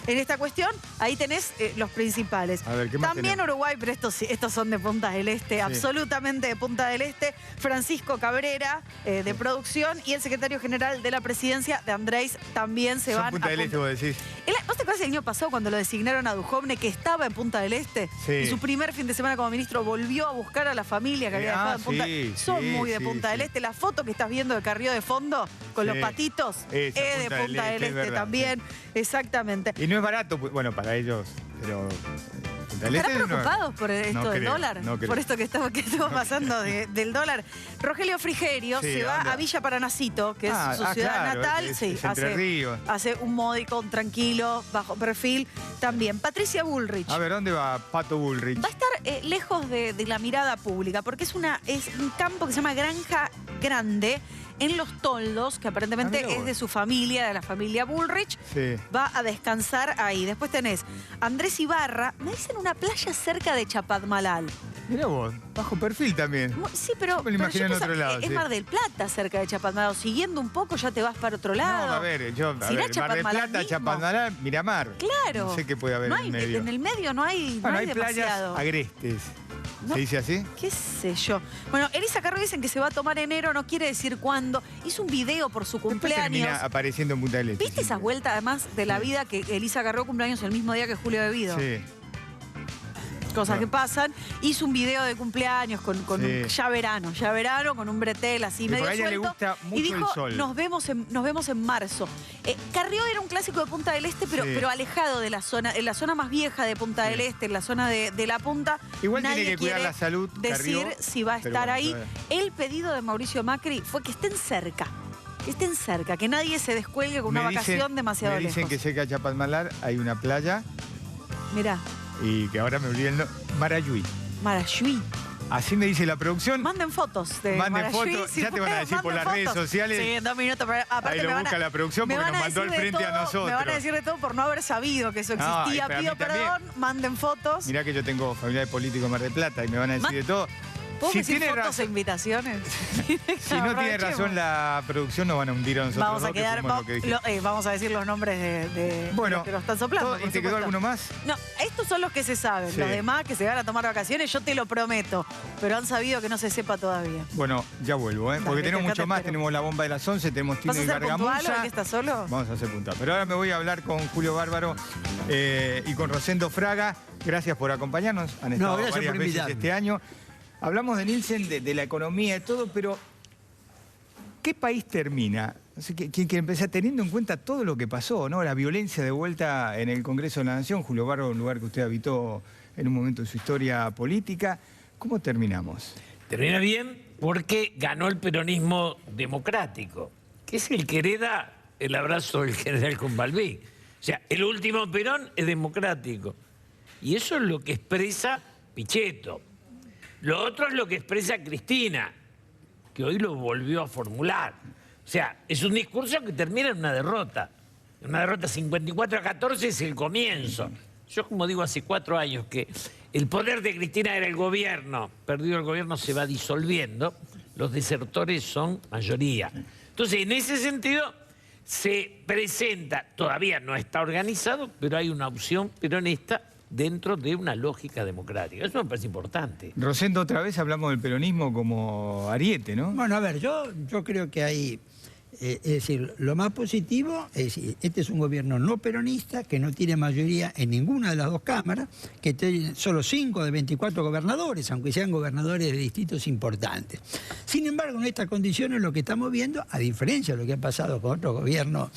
En esta cuestión, ahí tenés los principales. A ver, ¿qué más También tenemos? Uruguay, pero estos son de Punta del Este, absolutamente de Punta del Este. Francisco Cabrera, de producción, y el secretario general de la presidencia, de Andrés, también se Son van Punta a del Este, vos decís. ¿Vos te acuerdas el año pasado cuando lo designaron a Duhovne, que estaba en Punta del Este? Sí. Y su primer fin de semana como ministro volvió a buscar a la familia que había dejado en Punta. sí, Son sí, muy de sí, Punta del sí. Este. La foto que estás viendo de Carrió de fondo con los Sí. patitos Esa, es de Punta del es Este verdad, también. Exactamente. Y no es barato, pues, bueno, para ellos, pero... Punta del ¿Estarán Este no- preocupados por esto no del creo, dólar? no creo. Por esto que estamos pasando del dólar. Rogelio Frigerio Sí, se va anda. a Villa Paranacito, que es su ciudad claro, natal. es Sí, Entre Ríos. hace un módico, un tranquilo, bajo perfil también. Patricia Bullrich. A ver, ¿dónde va Pato Bullrich? Va a estar lejos de la mirada pública, porque es un campo que se llama Granja Grande, en Los Toldos, que aparentemente mirá vos. es de su familia, de la familia Bullrich. Sí. Va a descansar ahí. Después tenés Andrés Ibarra, me dicen una playa cerca de Chapadmalal. Mirá vos, bajo perfil también. Sí, pero, Yo me lo pero imagino en pienso, otro lado, es sí. Mar del Plata cerca de Chapadmalal. Siguiendo un poco ya te vas para otro lado. No, a ver, ¿Será Mar del Chapadmalal Plata, mismo? Chapadmalal, Miramar. Claro. No sé qué puede haber No en hay- el medio. En el medio no hay, Bueno, no hay playas demasiado. agrestes. No. ¿Se dice así? ¿Qué sé yo? Bueno, Elisa Carrió dicen que se va a tomar enero, no quiere decir cuándo. Hizo un video por su Después cumpleaños. termina apareciendo en Punta del Este. ¿Viste esas siempre. vueltas además de la vida que Elisa Carrió cumpleaños el mismo día que Julio Bebido? Sí. Cosas No. que pasan. Hizo un video de cumpleaños con Sí. ya verano, con un bretel así Y medio por a ella le suelto. gusta mucho y dijo, el sol. nos vemos en marzo. Carrió era un clásico de Punta del Este, pero, Sí. pero alejado de la zona, en la zona más vieja de Punta del Este, en la zona de la punta. Igual Nadie tiene que cuidar quiere la salud, decir Carrió, si va a pero estar bueno, ahí. está El pedido de Mauricio Macri fue que estén cerca. Que estén cerca, que nadie se descuelgue con una vacación demasiado me dicen lejos. que cerca de Chapadmalal hay una playa Mirá, y que ahora me olvidé el nombre. Marayuí. Marayuí. Así me dice la producción. Manden fotos de Manden Marayuí, fotos, si ya te van a pueden, decir por manden las redes fotos. sociales. Sí, en 2 minutos. Pero aparte Ahí lo me van busca la producción me porque van nos a mandó al decir de frente a todo, nosotros. Me van a decir de todo por no haber sabido que eso No, existía. y para Pido mí también. perdón, manden fotos. Mirá que yo tengo familia de político en Mar del Plata y me van a decir de todo. ¿Puedo Si decir tiene fotos e razón, invitaciones? si no tiene razón la producción, nos van a hundir a nosotros Vamos a dos, que quedar, fuimos lo que dijimos. vamos a decir los nombres de Bueno, los que lo están soplando. todo- ¿y por te quedó supuesto. alguno más? No, estos son los que se saben. Sí. Los demás que se van a tomar vacaciones, yo te lo prometo. Pero han sabido que no se sepa todavía. Bueno, ya vuelvo, ¿eh? Porque Dale, tenemos acá te mucho más. espero. Tenemos la bomba de las 11, tenemos ¿Vas Tino a y ser puntual Gargamusa. hoy que estás solo? Vamos a hacer puntual. Pero ahora me voy a hablar con Julio Bárbaro y con Rosendo Fraga. Gracias por acompañarnos. Han estado gracias varias por veces invitarme. este año. Hablamos de Nielsen, de la economía y todo, pero ¿qué país termina? Así que empezar teniendo en cuenta todo lo que pasó, ¿no? La violencia de vuelta en el Congreso de la Nación. Julio Bárbaro, un lugar que usted habitó en un momento de su historia política. ¿Cómo terminamos? Termina bien porque ganó el peronismo democrático, que es el que hereda el abrazo del general Conbalví. O sea, el último Perón es democrático. Y eso es lo que expresa Pichetto. Lo otro es lo que expresa Cristina, que hoy lo volvió a formular. O sea, es un discurso que termina en una derrota. Una derrota 54-14 es el comienzo. Yo, como digo, hace 4 años que el poder de Cristina era el gobierno, perdido el gobierno se va disolviendo, los desertores son mayoría. Entonces, en ese sentido, se presenta, todavía no está organizado, pero hay una opción peronista dentro de una lógica democrática. Eso me parece importante. Rosendo, otra vez hablamos del peronismo como ariete, ¿no? Bueno, a ver, yo creo que hay... es decir, lo más positivo es decir, este es un gobierno no peronista que no tiene mayoría en ninguna de las 2 cámaras, que tiene solo 5 de 24 gobernadores, aunque sean gobernadores de distritos importantes. Sin embargo, en estas condiciones lo que estamos viendo, a diferencia de lo que ha pasado con otros gobiernos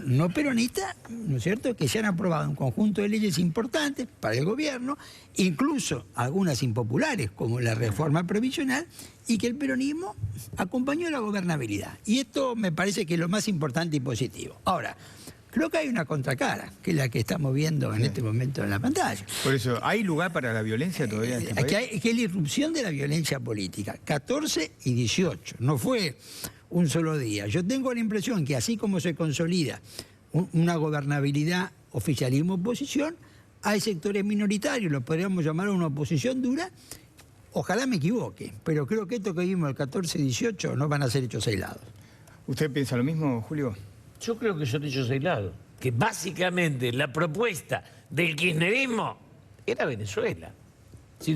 no peronistas, ¿no es cierto?, que se han aprobado un conjunto de leyes importantes para el gobierno, incluso algunas impopulares, como la reforma previsional, y que el peronismo acompañó la gobernabilidad. Y esto me parece que es lo más importante y positivo. Ahora, creo que hay una contracara, que es la que estamos viendo en este momento en la pantalla. Por eso, ¿hay lugar para la violencia todavía en este país? Que es la irrupción de la violencia política, 14 y 18, no fue un solo día. Yo tengo la impresión que así como se consolida una gobernabilidad oficialismo-oposición, hay sectores minoritarios, lo podríamos llamar una oposición dura. Ojalá me equivoque, pero creo que esto que vimos el 14 y 18 no van a ser hechos aislados. ¿Usted piensa lo mismo, Julio? Yo creo que son hechos aislados. Que básicamente la propuesta del kirchnerismo era Venezuela. Si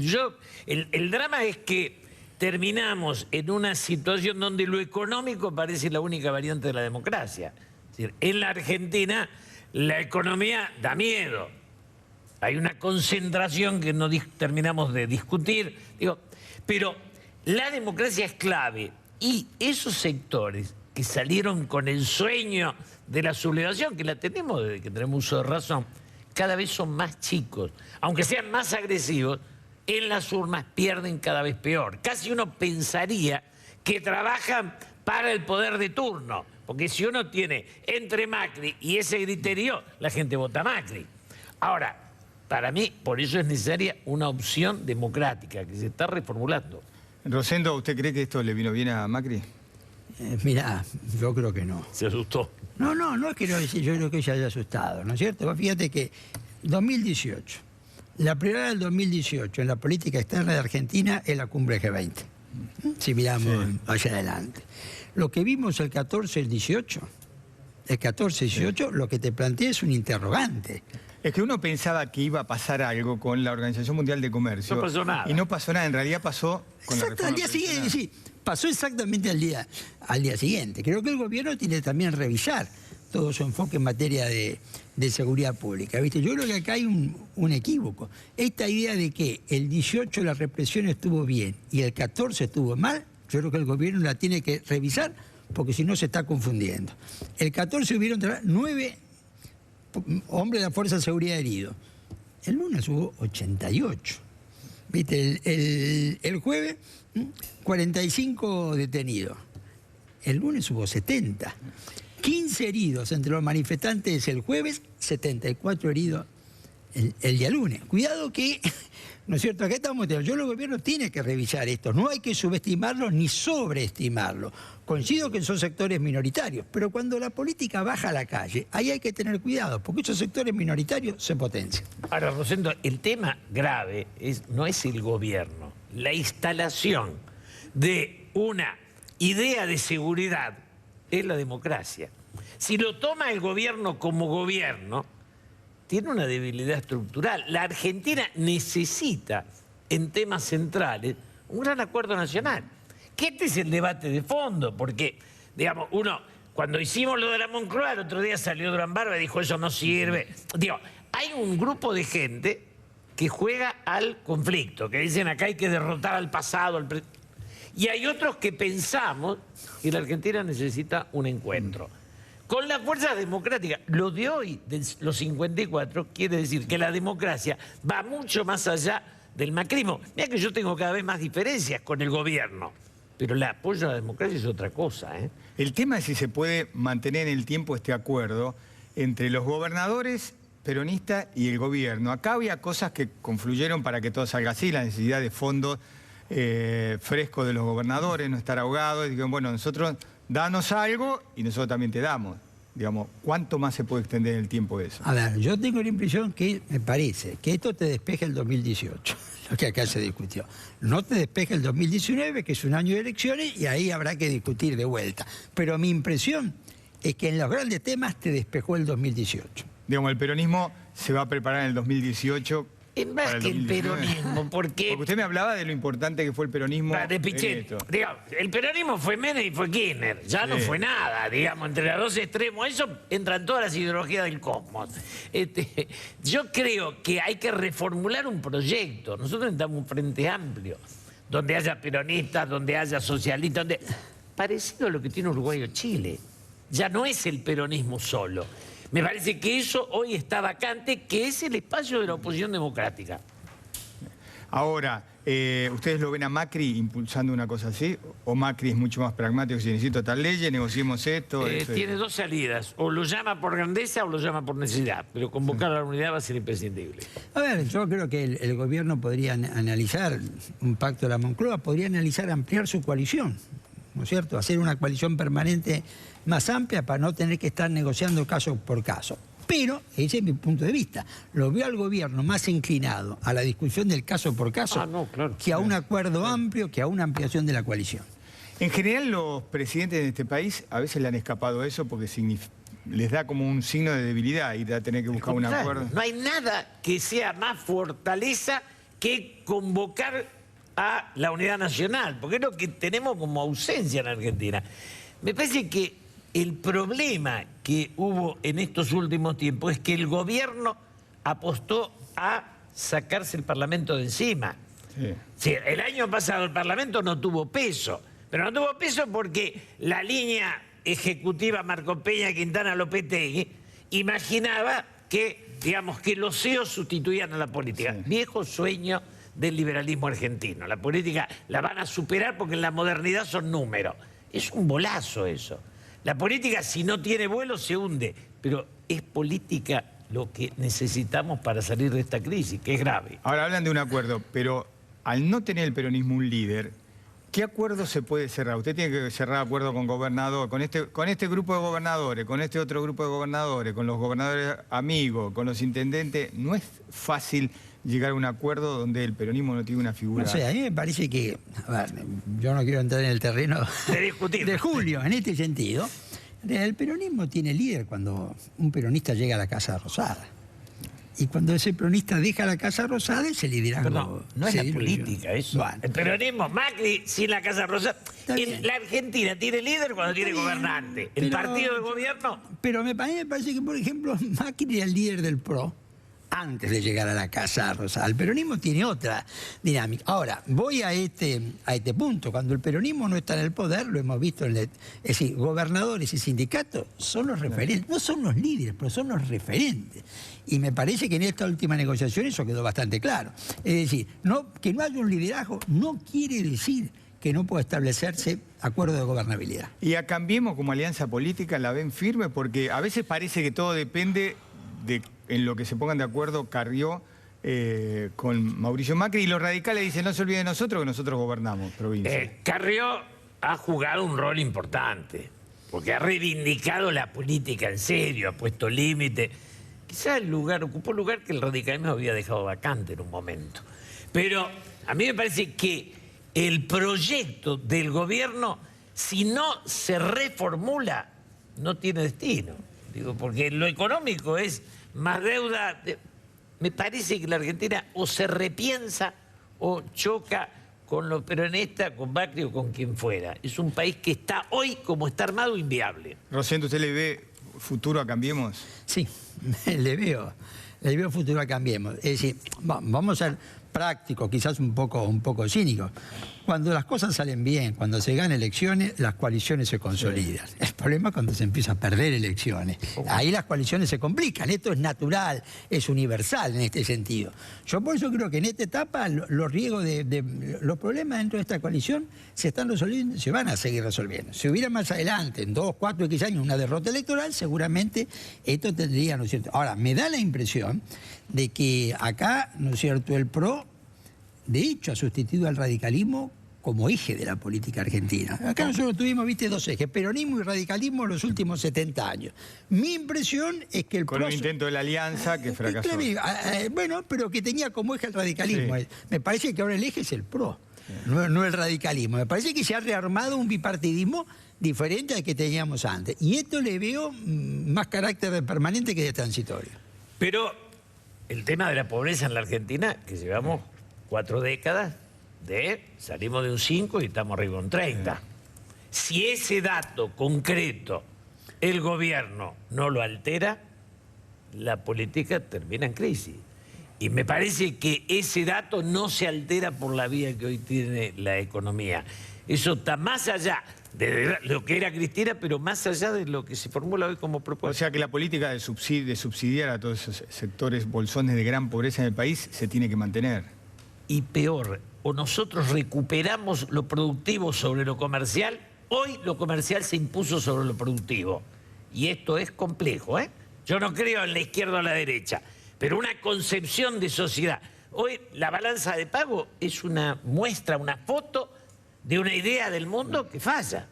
el drama es que terminamos en una situación donde lo económico parece la única variante de la democracia. Es decir, en la Argentina la economía da miedo. Hay una concentración que no terminamos de discutir. Pero la democracia es clave. Y esos sectores que salieron con el sueño de la sublevación, que la tenemos desde que tenemos uso de razón, cada vez son más chicos. Aunque sean más agresivos, en las urnas pierden cada vez peor. Casi uno pensaría que trabajan para el poder de turno. Porque si uno tiene entre Macri y ese criterio, la gente vota Macri. Ahora, para mí, por eso es necesaria una opción democrática que se está reformulando. Rosendo, ¿usted cree que esto le vino bien a Macri? Mirá, yo creo que no. Se asustó. No es que yo creo que se haya asustado, ¿no es cierto? Fíjate que 2018, la prioridad del 2018 en la política externa de Argentina es la cumbre G20. Si miramos hacia adelante. Lo que vimos el 14 y el 18, lo que te plantea es un interrogante. Es que uno pensaba que iba a pasar algo con la Organización Mundial de Comercio. No pasó nada. Y no pasó nada, en realidad pasó con la reforma al día siguiente, sí. Pasó exactamente al día siguiente. Creo que el gobierno tiene que también revisar todo su enfoque en materia de seguridad pública. ¿Viste? Yo creo que acá hay un equívoco. Esta idea de que el 18 la represión estuvo bien y el 14 estuvo mal, yo creo que el gobierno la tiene que revisar porque si no se está confundiendo. El 14 hubieron 9 hombres de la Fuerza de Seguridad heridos. El lunes hubo 88. ¿Viste? El jueves, 45 detenidos. El lunes hubo 70. 15 heridos entre los manifestantes el jueves, 74 heridos el día lunes. Cuidado que, ¿no es cierto? Acá estamos, yo el gobierno tiene que revisar esto. No hay que subestimarlo ni sobreestimarlo. Coincido que son sectores minoritarios, pero cuando la política baja a la calle, ahí hay que tener cuidado, porque esos sectores minoritarios se potencian. Ahora, Rosendo, el tema grave no es el gobierno. La instalación de una idea de seguridad es la democracia. Si lo toma el gobierno como gobierno, tiene una debilidad estructural. La Argentina necesita, en temas centrales, un gran acuerdo nacional. Que este es el debate de fondo, porque, digamos, cuando hicimos lo de la Moncloa, el otro día salió Durán Barba y dijo, eso no sirve. Digo, hay un grupo de gente que juega al conflicto, que dicen, acá hay que derrotar al pasado, y hay otros que pensamos que la Argentina necesita un encuentro. Con las fuerzas democráticas, lo de hoy, de los 54, quiere decir que la democracia va mucho más allá del macrismo. Mira que yo tengo cada vez más diferencias con el gobierno, pero el apoyo a la democracia es otra cosa, ¿eh? El tema es si se puede mantener en el tiempo este acuerdo entre los gobernadores peronistas y el gobierno. Acá había cosas que confluyeron para que todo salga así, la necesidad de fondos frescos de los gobernadores, no estar ahogados, y digan, bueno, nosotros danos algo y nosotros también te damos. Digamos, ¿cuánto más se puede extender en el tiempo eso? A ver, yo tengo la impresión que, me parece, que esto te despeja el 2018, lo que acá se discutió. No te despeja el 2019, que es un año de elecciones, y ahí habrá que discutir de vuelta. Pero mi impresión es que en los grandes temas te despejó el 2018. Digamos, el peronismo se va a preparar en el 2018... Es más que el peronismo, porque usted me hablaba de lo importante que fue el peronismo. De Pichetto. Digamos, el peronismo fue Menem y fue Kirchner. Ya no fue nada, digamos, entre los dos extremos. Eso entran todas las ideologías del cosmos. Yo creo que hay que reformular un proyecto. Nosotros necesitamos un frente amplio, donde haya peronistas, donde haya socialistas, parecido a lo que tiene Uruguay o Chile. Ya no es el peronismo solo. Me parece que eso hoy está vacante, que es el espacio de la oposición democrática. Ahora, ¿ustedes lo ven a Macri impulsando una cosa así? ¿O Macri es mucho más pragmático? Si necesito tal ley, negociemos esto. Tiene dos salidas. O lo llama por grandeza o lo llama por necesidad. Pero convocar a la unidad va a ser imprescindible. A ver, yo creo que el gobierno podría analizar un pacto de la Moncloa, podría analizar ampliar su coalición, ¿no es cierto? Hacer una coalición permanente más amplia para no tener que estar negociando caso por caso. Pero, ese es mi punto de vista, lo veo al gobierno más inclinado a la discusión del caso por caso que a un acuerdo amplio, que a una ampliación de la coalición. En general, los presidentes de este país a veces le han escapado eso porque les da como un signo de debilidad ir a tener que buscar un acuerdo. No hay nada que sea más fortaleza que convocar a la unidad nacional, porque es lo que tenemos como ausencia en Argentina. Me parece que el problema que hubo en estos últimos tiempos es que el gobierno apostó a sacarse el Parlamento de encima. Sí, el año pasado el Parlamento no tuvo peso, pero no tuvo peso porque la línea ejecutiva Marco Peña, Quintana, Lopetegui imaginaba que, digamos, que los CEOs sustituían a la política. Viejo sueño del liberalismo argentino. La política la van a superar porque en la modernidad son números. Es un bolazo eso. La política, si no tiene vuelo, se hunde. Pero es política lo que necesitamos para salir de esta crisis, que es grave. Ahora hablan de un acuerdo, pero al no tener el peronismo un líder, ¿qué acuerdo se puede cerrar? Usted tiene que cerrar acuerdo con gobernador, con este grupo de gobernadores, con este otro grupo de gobernadores, con los gobernadores amigos, con los intendentes. No es fácil llegar a un acuerdo donde el peronismo no tiene una figura. No sé, a mí me parece que, a ver, yo no quiero entrar en el terreno de discutir de Julio, en este sentido. El peronismo tiene líder cuando un peronista llega a la Casa Rosada. Y cuando ese peronista deja la Casa Rosada, ese liderazgo... No es la política eso. Bueno. El peronismo, Macri, sin la Casa Rosada. La Argentina tiene líder cuando tiene gobernante. El partido de gobierno... Pero a mí me parece que, por ejemplo, Macri era el líder del PRO antes de llegar a la Casa Rosada. El peronismo tiene otra dinámica. Ahora, voy a este punto. Cuando el peronismo no está en el poder, lo hemos visto, es decir, gobernadores y sindicatos son los referentes, no son los líderes, pero son los referentes. Y me parece que en esta última negociación eso quedó bastante claro. Es decir, que no haya un liderazgo no quiere decir que no pueda establecerse acuerdo de gobernabilidad. Y a Cambiemos como alianza política la ven firme, porque a veces parece que todo depende de en lo que se pongan de acuerdo Carrió con Mauricio Macri, y los radicales dicen no se olviden de nosotros, que nosotros gobernamos provincia. Carrió ha jugado un rol importante, porque ha reivindicado la política en serio, ha puesto límite. Quizá ocupó el lugar que el radicalismo había dejado vacante en un momento. Pero a mí me parece que el proyecto del gobierno, si no se reformula, no tiene destino. Digo, porque lo económico es más deuda. Me parece que la Argentina o se repiensa o choca con los peronistas, con Macri o con quien fuera. Es un país que está hoy, como está armado, inviable. Rosendo, ¿usted le ve futuro a Cambiemos? Sí, le veo futuro a Cambiemos. Es decir, vamos a ser prácticos, quizás un poco cínicos. Cuando las cosas salen bien, cuando se ganan elecciones, las coaliciones se consolidan. Sí. El problema es cuando se empieza a perder elecciones. Ahí las coaliciones se complican. Esto es natural, es universal en este sentido. Yo por eso creo que en esta etapa los riesgos los problemas dentro de esta coalición se están resolviendo, se van a seguir resolviendo. Si hubiera más adelante, en 2, 4, X años, una derrota electoral, seguramente esto tendría, ¿no es cierto? Ahora, me da la impresión de que acá, ¿no es cierto?, el PRO, de hecho, ha sustituido al radicalismo como eje de la política argentina. Acá nosotros tuvimos, viste, dos ejes, peronismo y radicalismo en los últimos 70 años. Mi impresión es que el Con un intento de la alianza que fracasó. Bueno, pero que tenía como eje el radicalismo. Sí. Me parece que ahora el eje es el PRO, no el radicalismo. Me parece que se ha rearmado un bipartidismo diferente al que teníamos antes. Y esto le veo más carácter de permanente que de transitorio. Pero el tema de la pobreza en la Argentina, que llevamos 4 décadas, salimos de un 5 y estamos arriba de un 30. Si ese dato concreto el gobierno no lo altera, la política termina en crisis. Y me parece que ese dato no se altera por la vía que hoy tiene la economía. Eso está más allá de lo que era Cristina, pero más allá de lo que se formula hoy como propuesta. O sea que la política de subsidiar a todos esos sectores bolsones de gran pobreza en el país se tiene que mantener. Y peor, o nosotros recuperamos lo productivo sobre lo comercial, hoy lo comercial se impuso sobre lo productivo. Y esto es complejo, ¿eh? Yo no creo en la izquierda o la derecha, pero una concepción de sociedad. Hoy la balanza de pago es una muestra, una foto de una idea del mundo que falla.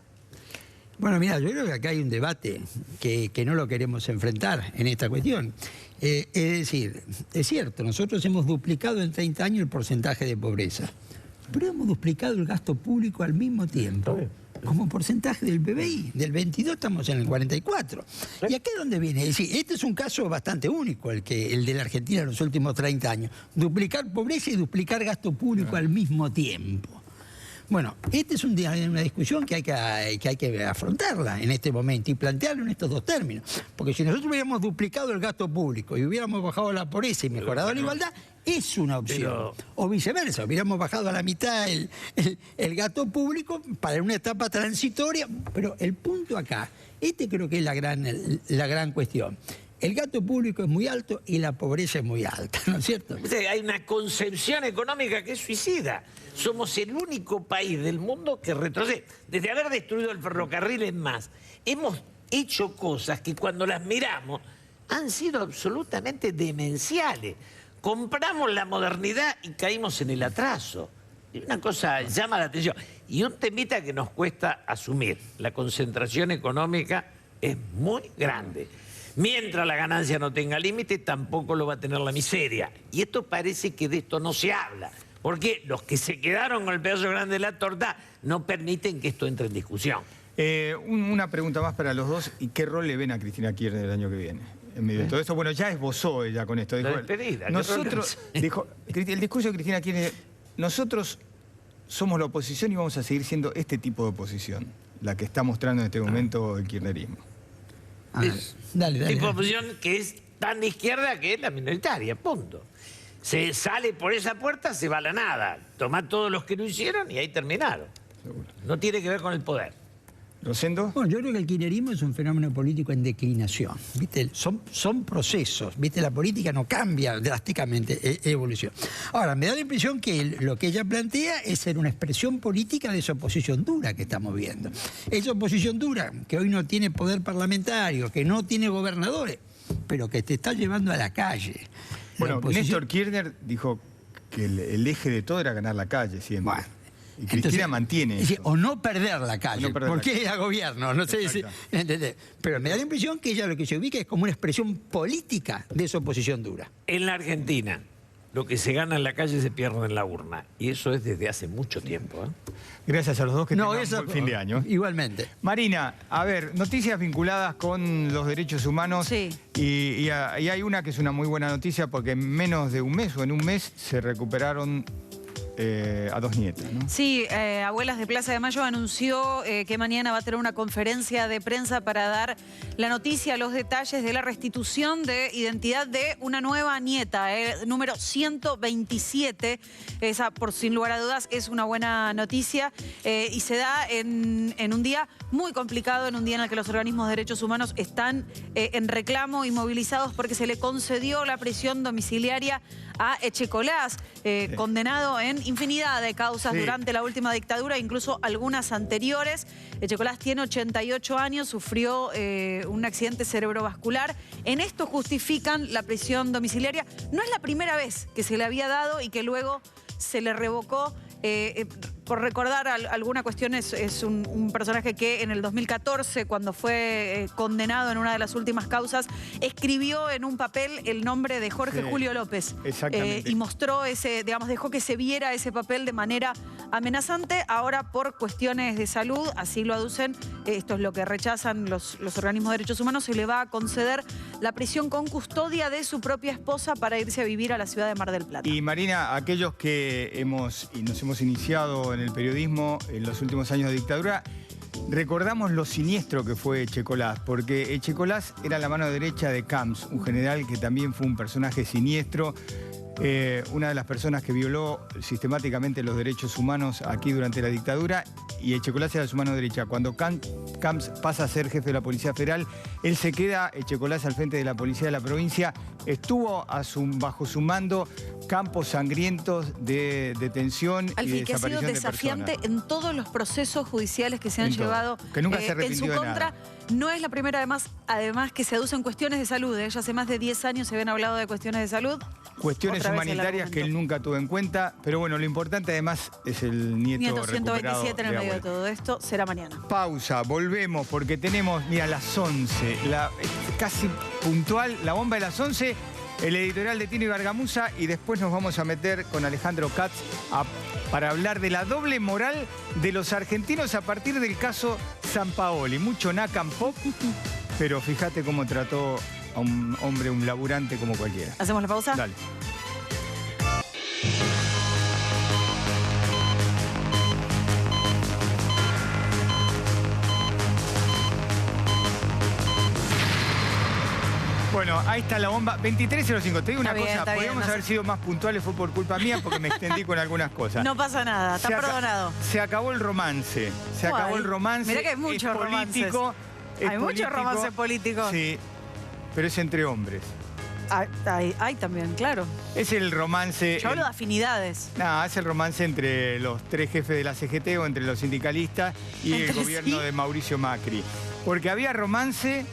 Bueno, mira, yo creo que acá hay un debate que no lo queremos enfrentar en esta cuestión. Es decir, es cierto, nosotros hemos duplicado en 30 años el porcentaje de pobreza, pero hemos duplicado el gasto público al mismo tiempo como porcentaje del PBI. Del 22 estamos en el 44. ¿Y acá es donde viene? Es decir, este es un caso bastante único, el de la Argentina en los últimos 30 años. Duplicar pobreza y duplicar gasto público al mismo tiempo. Bueno, esta es una discusión que hay que afrontarla en este momento y plantearlo en estos dos términos. Porque si nosotros hubiéramos duplicado el gasto público y hubiéramos bajado la pobreza y mejorado la igualdad, es una opción. O viceversa, hubiéramos bajado a la mitad el gasto público para una etapa transitoria. Pero el punto acá, creo que es la gran cuestión. El gasto público es muy alto y la pobreza es muy alta, ¿no es cierto? Hay una concepción económica que es suicida. Somos el único país del mundo que retrocede. Desde haber destruido el ferrocarril en más, hemos hecho cosas que cuando las miramos han sido absolutamente demenciales. Compramos la modernidad y caímos en el atraso. Y una cosa llama la atención. Y un temita que nos cuesta asumir. La concentración económica es muy grande. Mientras la ganancia no tenga límite, tampoco lo va a tener la miseria. Y esto parece que de esto no se habla. Porque los que se quedaron con el pedazo grande de la torta no permiten que esto entre en discusión. Una pregunta más para los dos. ¿Y qué rol le ven a Cristina Kirchner el año que viene? En medio de todo esto, bueno, ya esbozó ella con esto. Dijo, el discurso de Cristina Kirchner, nosotros somos la oposición y vamos a seguir siendo este tipo de oposición, la que está mostrando en este momento el kirchnerismo. Dale. Tipo de oposición que es tan de izquierda que es la minoritaria, punto. Se sale por esa puerta, se va a la nada. Toma todos los que lo hicieron y ahí terminaron. Seguro. No tiene que ver con el poder. ¿Rosendo? Bueno, yo creo que el kirchnerismo es un fenómeno político en declinación. ¿Viste? Son procesos. ¿Viste? La política no cambia drásticamente, es evolución. Ahora, me da la impresión que lo que ella plantea es ser una expresión política de esa oposición dura que estamos viendo. Esa oposición dura, que hoy no tiene poder parlamentario, que no tiene gobernadores, pero que te está llevando a la calle. Bueno, Néstor Kirchner dijo que el eje de todo era ganar la calle siempre. Bueno, y Cristina mantiene eso. O no perder la calle, porque era gobierno, no sé si... ¿Entendés? Pero me da la impresión que ella lo que se ubica es como una expresión política de esa oposición dura. En la Argentina, lo que se gana en la calle se pierde en la urna. Y eso es desde hace mucho tiempo. Gracias a los dos que tengan buen fin de año. Igualmente. Marina, a ver, noticias vinculadas con los derechos humanos. Sí. Y hay una que es una muy buena noticia porque en menos de un mes o en un mes se recuperaron a 2 nietas, ¿no? Sí, Abuelas de Plaza de Mayo anunció que mañana va a tener una conferencia de prensa para dar la noticia, los detalles de la restitución de identidad de una nueva nieta, número 127. Esa, por sin lugar a dudas, es una buena noticia y se da en un día muy complicado, en un día en el que los organismos de derechos humanos están en reclamo y movilizados porque se le concedió la prisión domiciliaria a Echecolás, condenado en infinidad de causas durante la última dictadura, incluso algunas anteriores. Echecolás tiene 88 años, sufrió un accidente cerebrovascular. En esto justifican la prisión domiciliaria. No es la primera vez que se le había dado y que luego se le revocó. por recordar alguna cuestión, es un personaje que en el 2014, cuando fue condenado en una de las últimas causas, escribió en un papel el nombre de Jorge Julio López. Exactamente. Y mostró dejó que se viera ese papel de manera amenazante. Ahora, por cuestiones de salud, así lo aducen, esto es lo que rechazan los organismos de derechos humanos, se le va a conceder la prisión con custodia de su propia esposa para irse a vivir a la ciudad de Mar del Plata. Y Marina, aquellos que nos hemos iniciado en el periodismo en los últimos años de dictadura, recordamos lo siniestro que fue Echecolás, porque Echecolás era la mano derecha de Camps, un general que también fue un personaje siniestro, una de las personas que violó sistemáticamente los derechos humanos aquí durante la dictadura, y Echecolás era su mano derecha. Cuando Camps pasa a ser jefe de la Policía Federal, él se queda, Echecolás, al frente de la Policía de la provincia. Estuvo bajo su mando campos sangrientos de detención y de que ha sido desaparición de desafiante personas. en todos los procesos judiciales que se han llevado que nunca se en arrepintió su de contra. nada. No es la primera, además que se aducen cuestiones de salud. Ya hace más de 10 años se habían hablado de cuestiones de salud. Cuestiones humanitarias que él nunca tuvo en cuenta, pero bueno, lo importante además es el nieto 127 en el de medio de abuelo. todo esto. Será mañana. Pausa, volvemos porque tenemos, mira, las 11, casi puntual, la bomba de las 11, el editorial de Tino y Gargamusa, y después nos vamos a meter con Alejandro Katz para hablar de la doble moral de los argentinos a partir del caso Sampaoli. Mucho Nakam Pop, pero fíjate cómo trató a un hombre, un laburante como cualquiera. ¿Hacemos la pausa? Dale. Bueno, ahí está la bomba. 23:05. Te digo una cosa, podríamos haber sido más puntuales, fue por culpa mía porque me extendí con algunas cosas. No pasa nada, está perdonado. Se acabó el romance. Se acabó el romance. Mirá que hay muchos romances. Hay muchos romances políticos. Sí, pero es entre hombres. Hay también, claro. Es el romance... Yo hablo de afinidades. No, es el romance entre los tres jefes de la CGT o entre los sindicalistas y el gobierno de Mauricio Macri. Porque había romance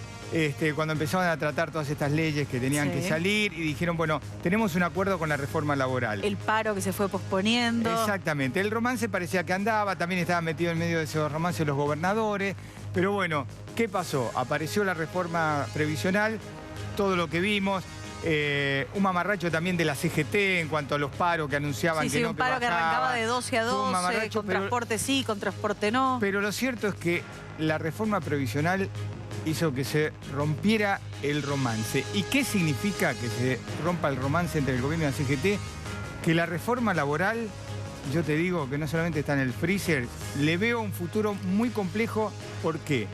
cuando empezaban a tratar todas estas leyes que tenían que salir y dijeron, bueno, tenemos un acuerdo con la reforma laboral. El paro que se fue posponiendo. Exactamente. El romance parecía que andaba, también estaban metidos en medio de esos romances los gobernadores. Pero bueno, ¿qué pasó? Apareció la reforma previsional, todo lo que vimos. Un mamarracho también de la CGT en cuanto a los paros que anunciaban que no, un paro que arrancaba de 12 a 12, con transporte sí, con transporte no. Pero lo cierto es que la reforma previsional hizo que se rompiera el romance. ¿Y qué significa que se rompa el romance entre el gobierno y la CGT? Que la reforma laboral, yo te digo que no solamente está en el freezer, le veo un futuro muy complejo. ¿Por qué?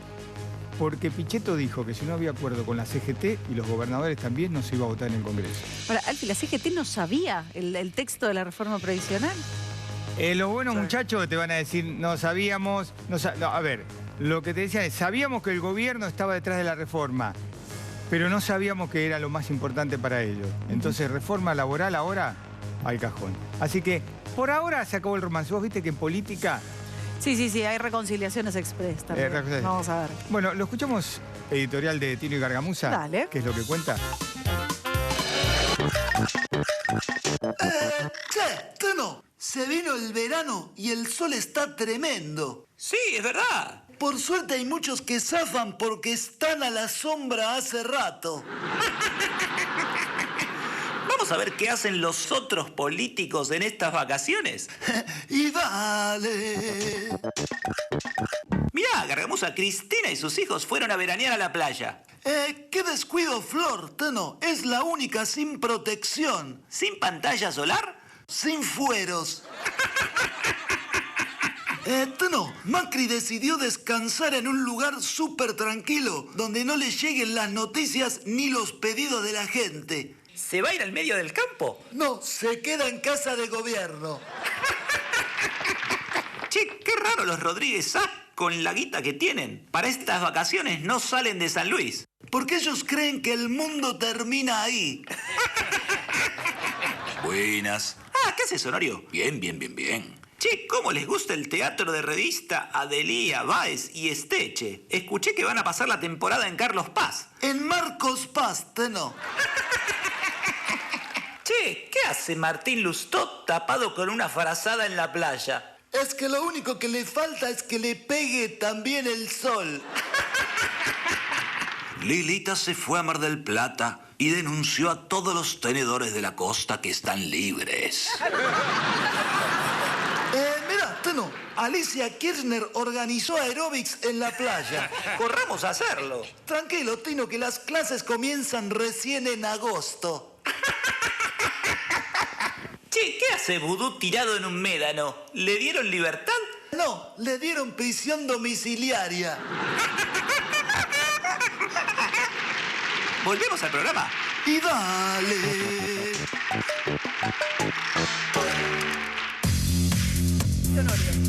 Porque Pichetto dijo que si no había acuerdo con la CGT y los gobernadores también, no se iba a votar en el Congreso. Ahora, Alfie, ¿la CGT no sabía el texto de la reforma previsional? Los buenos muchachos te van a decir, no sabíamos... a ver, lo que te decían es, sabíamos que el gobierno estaba detrás de la reforma, pero no sabíamos que era lo más importante para ellos. Entonces, reforma laboral ahora al cajón. Así que, por ahora se acabó el romance. Vos viste que en política... Sí, hay reconciliaciones express también. Vamos a ver. Bueno, lo escuchamos, editorial de Tino y Gargamusa. Dale. ¿Qué es lo que cuenta? Tino, se vino el verano y el sol está tremendo. Sí, es verdad. Por suerte hay muchos que zafan porque están a la sombra hace rato. Vamos a ver qué hacen los otros políticos en estas vacaciones. Y dale. Mirá, Gargamusa, Cristina y sus hijos fueron a veranear a la playa. Qué descuido, Flor, Tino. Es la única sin protección. ¿Sin pantalla solar? Sin fueros. Tino, Macri decidió descansar en un lugar súper tranquilo, donde no le lleguen las noticias ni los pedidos de la gente. ¿Se va a ir al medio del campo? No, se queda en casa de gobierno. Che, qué raro los Rodríguez con la guita que tienen. Para estas vacaciones no salen de San Luis. Porque ellos creen que el mundo termina ahí. Buenas. ¿Qué haces, Honorio? Bien. Che, ¿cómo les gusta el teatro de revista Adelía, Báez y Esteche? Escuché que van a pasar la temporada en Carlos Paz. En Marcos Paz, Tino. Che, ¿qué hace Martín Lustó tapado con una frazada en la playa? Es que lo único que le falta es que le pegue también el sol. Lilita se fue a Mar del Plata y denunció a todos los tenedores de la costa que están libres. Mira, Teno, Alicia Kirchner organizó aeróbics en la playa. Corramos a hacerlo. Tranquilo, Tino, que las clases comienzan recién en agosto. Che, ¿qué hace Vudú tirado en un médano? ¿Le dieron libertad? No, le dieron prisión domiciliaria. Volvemos al programa. Y dale.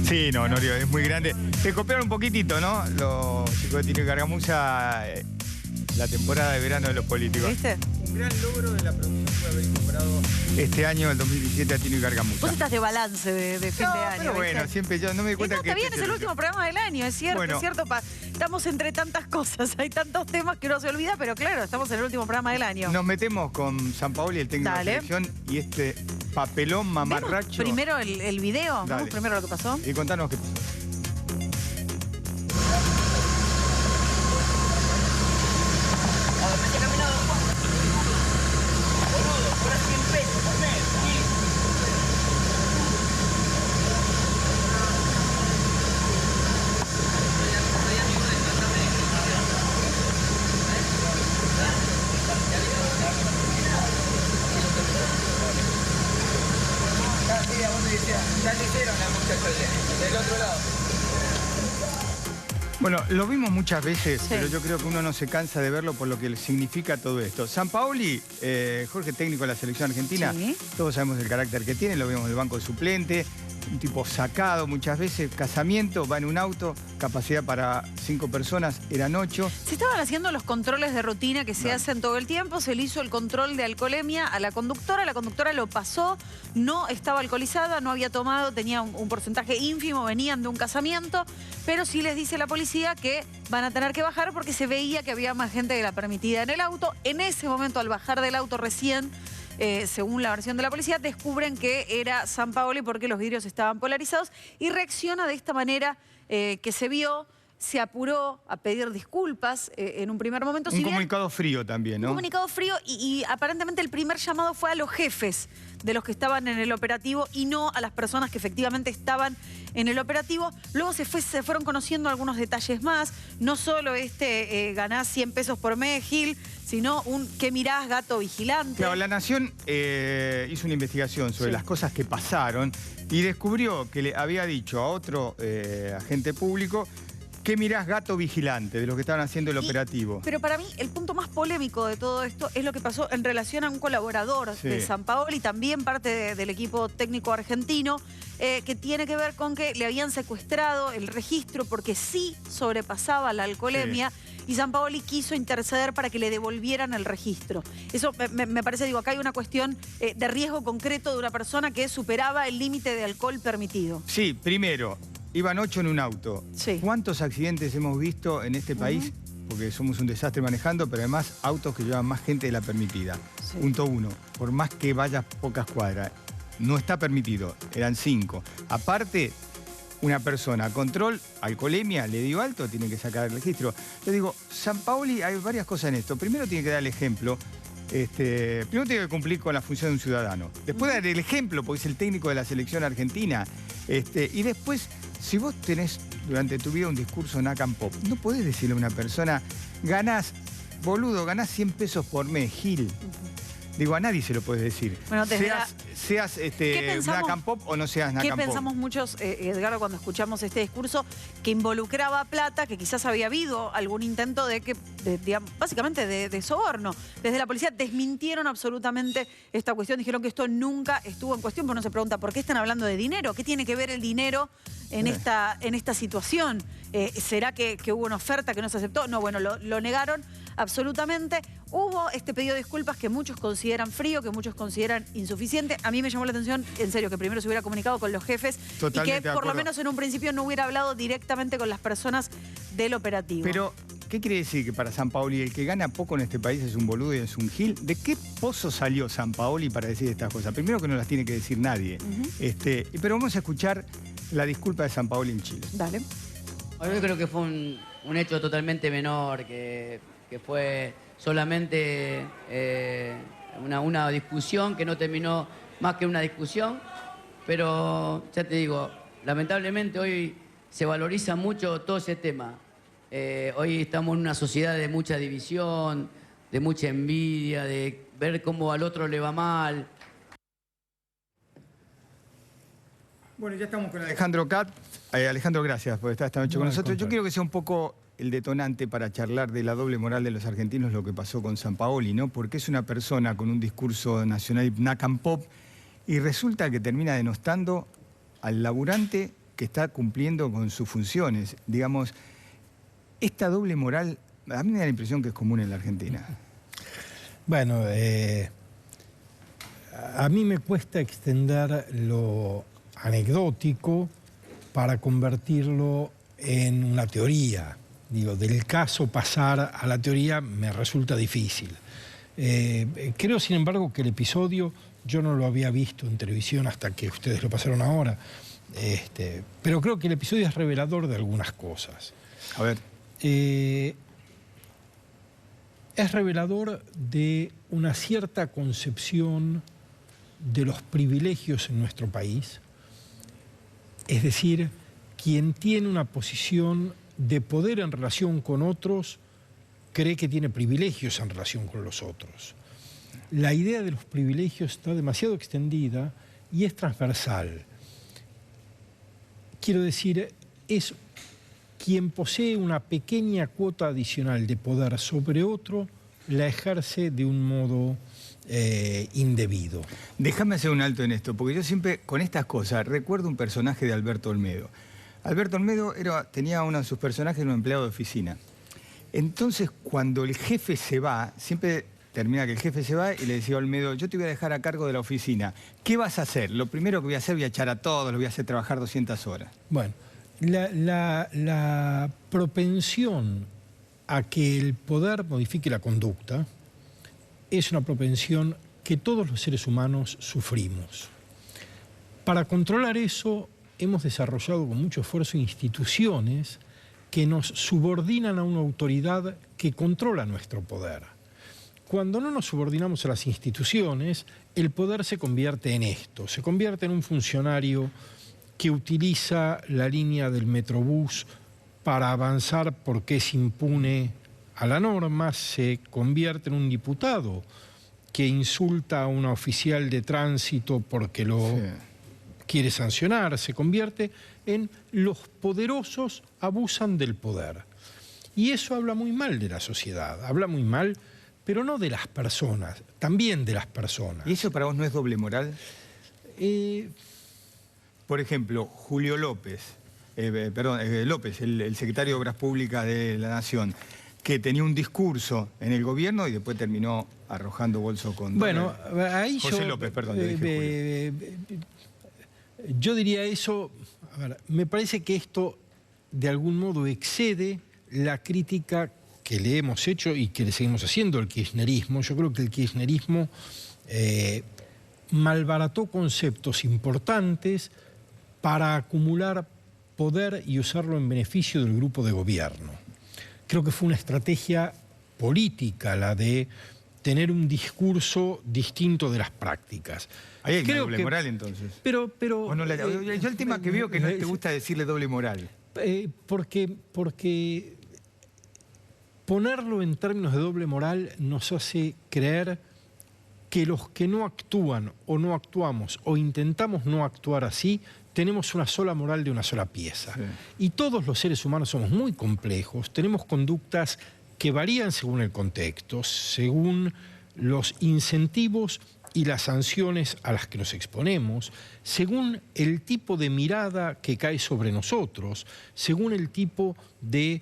Sí, no, Honorio, es muy grande. Te copiaron un poquitito, ¿no? Los chicos de Tino y Gargamusa, la temporada de verano de los políticos. ¿Viste? Un gran logro de la producción fue haber incorporado este año, el 2017, a Tino y Gargamusa. Vos estás de balance de fin de año. Pero bueno, ¿viste? siempre yo no me di cuenta que... Está bien, es el último programa del año, es cierto, Bueno. es cierto. Estamos entre tantas cosas, hay tantos temas que uno se olvida, pero claro, estamos en el último programa del año. Nos metemos con Sampaoli, el técnico Dale. de la selección, y este papelón mamarracho. ¿Vemos primero el video? Dale. ¿Vemos primero lo que pasó? Y contanos qué pasó. Bueno, lo vimos muchas veces, Sí. pero yo creo que uno no se cansa de verlo por lo que significa todo esto. Sampaoli, Jorge, técnico de la selección argentina, Sí. todos sabemos el carácter que tiene, lo vemos en el banco de suplente, un tipo sacado muchas veces, casamiento, va en un auto, capacidad para 5 personas, eran 8. Se estaban haciendo los controles de rutina que se hacen todo el tiempo, se le hizo el control de alcoholemia a la conductora lo pasó, no estaba alcoholizada, no había tomado, tenía un porcentaje ínfimo, venían de un casamiento, pero sí les dice la policía que van a tener que bajar porque se veía que había más gente de la permitida en el auto. En ese momento, al bajar del auto recién, según la versión de la policía, descubren que era Sampaoli porque los vidrios estaban polarizados y reacciona de esta manera que se vio, se apuró a pedir disculpas en un primer momento. Un comunicado frío también, ¿no? Un comunicado frío y aparentemente el primer llamado fue a los jefes de los que estaban en el operativo y no a las personas que efectivamente estaban en el operativo. Luego se fueron conociendo algunos detalles más, no solo ganás 100 pesos por mes, Gil, sino un ¿qué mirás, gato vigilante? Claro, La Nación hizo una investigación sobre las cosas que pasaron y descubrió que le había dicho a otro agente público: ¿qué mirás, gato vigilante?, de lo que estaban haciendo el operativo. Pero para mí el punto más polémico de todo esto es lo que pasó en relación a un colaborador de Sampaoli, también parte del equipo técnico argentino, que tiene que ver con que le habían secuestrado el registro porque sí sobrepasaba la alcoholemia y Sampaoli quiso interceder para que le devolvieran el registro. Eso me parece, digo, acá hay una cuestión de riesgo concreto de una persona que superaba el límite de alcohol permitido. Sí, primero, iban 8 en un auto. Sí. ¿Cuántos accidentes hemos visto en este país? Porque somos un desastre manejando, pero además autos que llevan más gente de la permitida. Sí. Punto 1, por más que vayas pocas cuadras, no está permitido, eran 5. Aparte, una persona a control, alcoholemia, le dio alto, tiene que sacar el registro. Yo digo, Sampaoli, hay varias cosas en esto. Primero tiene que dar el ejemplo. Primero tiene que cumplir con la función de un ciudadano. Después dar el ejemplo, porque es el técnico de la selección argentina. Y después, si vos tenés durante tu vida un discurso NACAM Pop, no podés decirle a una persona: ganás 100 pesos por mes, Gil. Digo, a nadie se lo puedes decir. Bueno, seas NACAM Pop o no seas NACAM Pop. ¿Qué pensamos muchos, Edgardo, cuando escuchamos este discurso que involucraba plata, que quizás había habido algún intento digamos, básicamente de soborno? Desde la policía desmintieron absolutamente esta cuestión, dijeron que esto nunca estuvo en cuestión, pero uno se pregunta, ¿por qué están hablando de dinero? ¿Qué tiene que ver el dinero en esta situación? ¿Será que hubo una oferta que no se aceptó? No, bueno, lo negaron absolutamente. Hubo este pedido de disculpas que muchos consideran frío, que muchos consideran insuficiente. A mí me llamó la atención, en serio, que primero se hubiera comunicado con los jefes Totalmente y que por lo menos en un principio no hubiera hablado directamente con las personas del operativo. Pero, ¿qué quiere decir que para Sampaoli el que gana poco en este país es un boludo y es un gil? ¿De qué pozo salió Sampaoli para decir estas cosas? Primero que no las tiene que decir nadie. Pero vamos a escuchar la disculpa de Sampaoli en Chile. Dale. Yo creo que fue un hecho totalmente menor, que fue solamente una discusión que no terminó más que una discusión, pero ya te digo, lamentablemente hoy se valoriza mucho todo ese tema. Hoy estamos en una sociedad de mucha división, de mucha envidia, de ver cómo al otro le va mal. Bueno, ya estamos con Alejandro Cat. Alejandro, gracias por estar esta noche con nosotros. Yo quiero que sea un poco el detonante para charlar de la doble moral de los argentinos, lo que pasó con Sampaoli, ¿no? Porque es una persona con un discurso nacional Nacan Pop y resulta que termina denostando al laburante que está cumpliendo con sus funciones. Digamos, esta doble moral, a mí me da la impresión que es común en la Argentina. Bueno, a mí me cuesta extender lo anecdótico para convertirlo en una teoría. Digo, del caso pasar a la teoría me resulta difícil. Creo, sin embargo, que el episodio yo no lo había visto en televisión hasta que ustedes lo pasaron ahora. Pero creo que el episodio es revelador de algunas cosas. A ver. Es revelador de una cierta concepción de los privilegios en nuestro país. Es decir, quien tiene una posición de poder en relación con otros cree que tiene privilegios en relación con los otros. La idea de los privilegios está demasiado extendida y es transversal. Quiero decir, es quien posee una pequeña cuota adicional de poder sobre otro, la ejerce de un modo indebido. Déjame hacer un alto en esto, porque yo siempre, con estas cosas, recuerdo un personaje de Alberto Olmedo. Alberto Olmedo tenía uno de sus personajes, un empleado de oficina. Entonces, cuando el jefe se va, siempre termina que el jefe se va y le decía a Olmedo, yo te voy a dejar a cargo de la oficina. ¿Qué vas a hacer? Lo primero que voy a hacer, voy a echar a todos, los voy a hacer trabajar 200 horas. Bueno, la propensión a que el poder modifique la conducta es una propensión que todos los seres humanos sufrimos. Para controlar eso, hemos desarrollado con mucho esfuerzo instituciones que nos subordinan a una autoridad que controla nuestro poder. Cuando no nos subordinamos a las instituciones, el poder se convierte en esto, se convierte en un funcionario que utiliza la línea del Metrobús para avanzar porque es impune a la norma, se convierte en un diputado que insulta a una oficial de tránsito porque lo quiere sancionar, se convierte en los poderosos abusan del poder. Y eso habla muy mal de la sociedad, habla muy mal, pero no de las personas, también de las personas. ¿Y eso para vos no es doble moral? Por ejemplo, Julio López, López, el secretario de Obras Públicas de la Nación, que tenía un discurso en el gobierno y después terminó arrojando bolso con... Bueno, ahí José López, perdón, le dije Julio. Yo diría eso, a ver, me parece que esto de algún modo excede la crítica que le hemos hecho y que le seguimos haciendo al kirchnerismo. Yo creo que el kirchnerismo malbarató conceptos importantes para acumular poder y usarlo en beneficio del grupo de gobierno. Creo que fue una estrategia política la de tener un discurso distinto de las prácticas. Ahí hay una doble moral, entonces. Pero yo el tema que veo que no te gusta decirle doble moral. Porque ponerlo en términos de doble moral nos hace creer que los que no actúan o no actuamos o intentamos no actuar así, tenemos una sola moral de una sola pieza. Sí. Y todos los seres humanos somos muy complejos, tenemos conductas que varían según el contexto, según los incentivos y las sanciones a las que nos exponemos, según el tipo de mirada que cae sobre nosotros, según el tipo de